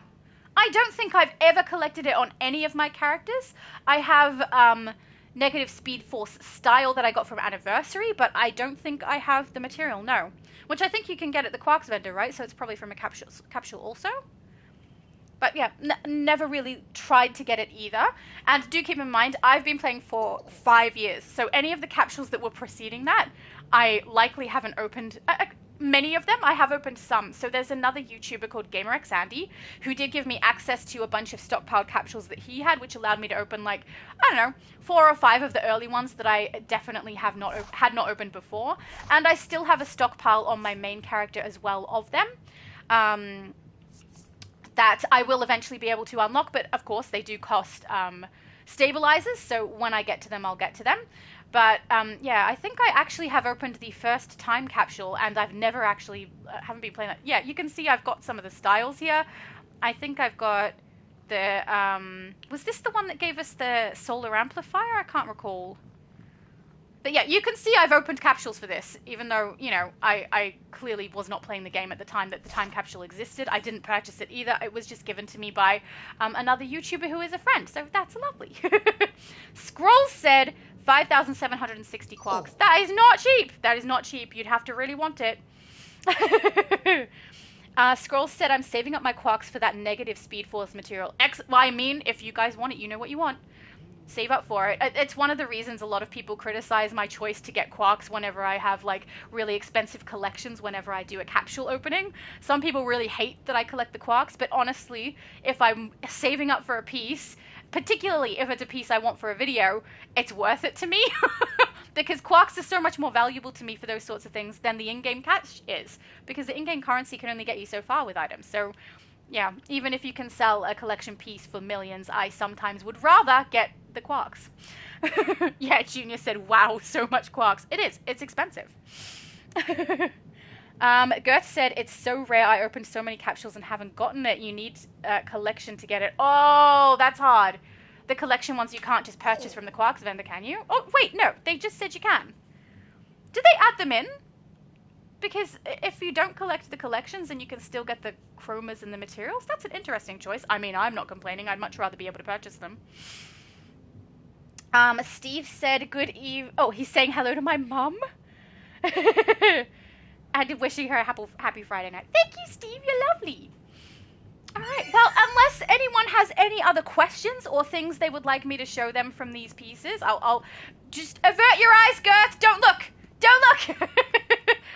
I don't think I've ever collected it on any of my characters. I have negative speed force style that I got from Anniversary, but I don't think I have the material, no. Which I think you can get at the Quarks vendor, right? So it's probably from a capsule also. But yeah, never really tried to get it either. And do keep in mind, I've been playing for 5 years. So any of the capsules that were preceding that, I likely haven't opened. Many of them, I have opened some. So there's another YouTuber called GamerX Andy, who did give me access to a bunch of stockpiled capsules that he had, which allowed me to open, like, I don't know, 4 or 5 of the early ones that I definitely had not opened before. And I still have a stockpile on my main character as well of them. That I will eventually be able to unlock, but of course they do cost stabilizers, so when I get to them, I'll get to them. But yeah, I think I actually have opened the first time capsule, and I've never actually, haven't been playing that. Yeah, you can see I've got some of the styles here. I think I've got the, was this the one that gave us the solar amplifier? I can't recall. But yeah, you can see I've opened capsules for this, even though, you know, I clearly was not playing the game at the time that the time capsule existed. I didn't purchase it either. It was just given to me by another YouTuber who is a friend, so that's lovely. Scroll said 5,760 quarks. That is not cheap. That is not cheap. You'd have to really want it. Scroll said, I'm saving up my quarks for that negative speed force material. Well, I mean, if you guys want it, you know what you want. Save up for it. It's one of the reasons a lot of people criticize my choice to get quarks whenever I have like really expensive collections whenever I do a capsule opening. Some people really hate that I collect the quarks, but honestly, if I'm saving up for a piece, particularly if it's a piece I want for a video, it's worth it to me. Because quarks are so much more valuable to me for those sorts of things than the in-game cash is. Because the in-game currency can only get you so far with items. So yeah, even if you can sell a collection piece for millions, I sometimes would rather get the quarks. Yeah, Junior said, wow, so much quarks. It is. It's expensive. Girth said, it's so rare. I opened so many capsules and haven't gotten it. You need a collection to get it. Oh, that's hard. The collection ones you can't just purchase from the Quarks vendor, can you? Oh, wait, no. They just said you can. Did they add them in? Because if you don't collect the collections, then you can still get the chromas and the materials. That's an interesting choice. I mean, I'm not complaining. I'd much rather be able to purchase them. Steve said, good eve. Oh, he's saying hello to my mum. And wishing her a happy Friday night. Thank you, Steve. You're lovely. All right. Well, unless anyone has any other questions or things they would like me to show them from these pieces, I'll just avert your eyes, Girth. Don't look. Don't look.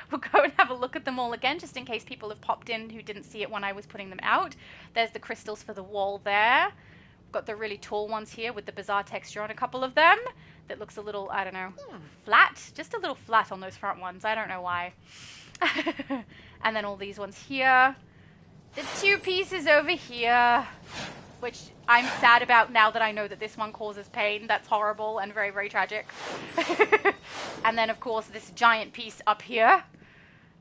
We'll go and have a look at them all again, just in case people have popped in who didn't see it when I was putting them out. There's the crystals for the wall there. We've got the really tall ones here with the bizarre texture on a couple of them. That looks a little, I don't know, flat. Just a little flat on those front ones. I don't know why. And then all these ones here. The 2 pieces over here, which I'm sad about now that I know that this one causes pain. That's horrible and very, very tragic. And then, of course, this giant piece up here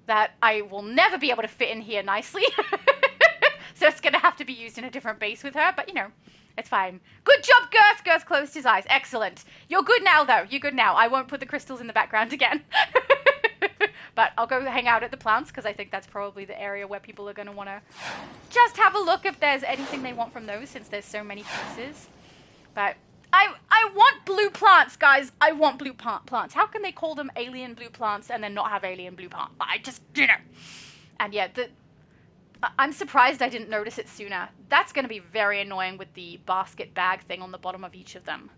that I will never be able to fit in here nicely. So it's going to have to be used in a different base with her. But, you know, it's fine. Good job, Girth. Girth closed his eyes. Excellent. You're good now, though. You're good now. I won't put the crystals in the background again. But I'll go hang out at the plants because I think that's probably the area where people are going to want to just have a look if there's anything they want from those since there's so many pieces. But I want blue plants, guys. I want blue plants. How can they call them alien blue plants and then not have alien blue plants? I just, And yeah, I'm surprised I didn't notice it sooner. That's going to be very annoying with the basket bag thing on the bottom of each of them.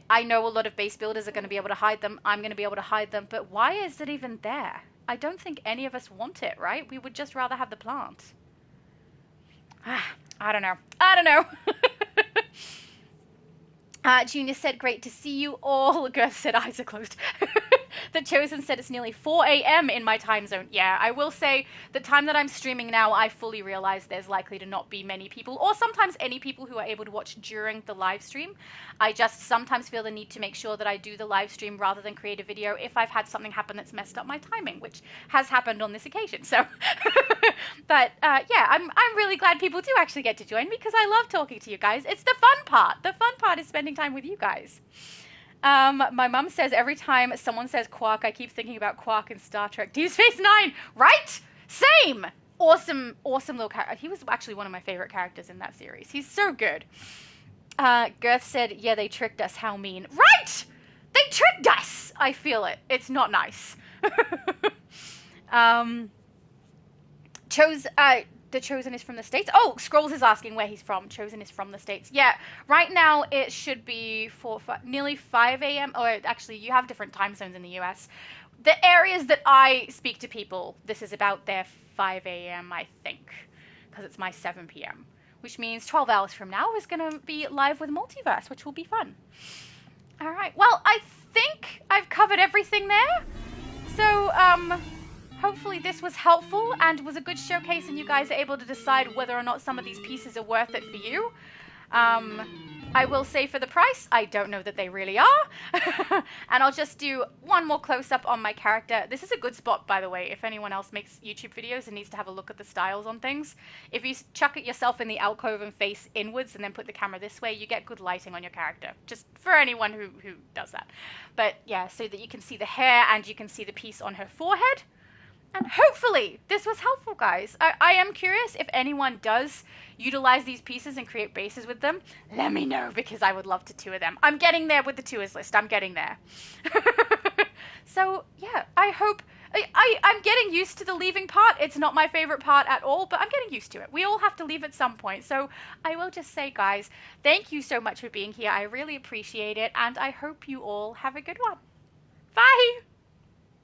I know a lot of base builders are going to be able to hide them. I'm going to be able to hide them. But why is it even there? I don't think any of us want it, right? We would just rather have the plant. I don't know. I don't know. Junior said, great to see you all. Girth said, eyes are closed. The Chosen said it's nearly 4 a.m. in my time zone. Yeah, I will say the time that I'm streaming now, I fully realize there's likely to not be many people, or sometimes any people who are able to watch during the live stream. I just sometimes feel the need to make sure that I do the live stream rather than create a video if I've had something happen that's messed up my timing, which has happened on this occasion. So, but yeah, I'm really glad people do actually get to join me because I love talking to you guys. It's the fun part. The fun part is spending time with you guys. My mum says every time someone says Quark, I keep thinking about Quark in Star Trek Deep Space Nine. Right? Same. Awesome little character. He was actually one of my favorite characters in that series. He's so good. Girth said, yeah, they tricked us. How mean. Right! They tricked us! I feel it. It's not nice. The Chosen is from the States. Oh, Scrolls is asking where he's from. Chosen is from the States. Yeah, right now it should be nearly 5 a.m. Oh, actually, you have different time zones in the US. The areas that I speak to people, this is about their 5 a.m., I think, because it's my 7 p.m., which means 12 hours from now is going to be live with Multiverse, which will be fun. All right, well, I think I've covered everything there. So, hopefully this was helpful and was a good showcase and you guys are able to decide whether or not some of these pieces are worth it for you. I will say for the price, I don't know that they really are. And I'll just do one more close-up on my character. This is a good spot, by the way, if anyone else makes YouTube videos and needs to have a look at the styles on things. If you chuck it yourself in the alcove and face inwards and then put the camera this way, you get good lighting on your character. Just for anyone who does that. But yeah, so that you can see the hair and you can see the piece on her forehead. And hopefully this was helpful, guys. I am curious if anyone does utilize these pieces and create bases with them. Let me know because I would love to tour them. I'm getting there with the tours list. I'm getting there. So yeah, I hope I'm getting used to the leaving part. It's not my favorite part at all, but I'm getting used to it. We all have to leave at some point. So I will just say, guys, thank you so much for being here. I really appreciate it. And I hope you all have a good one. Bye.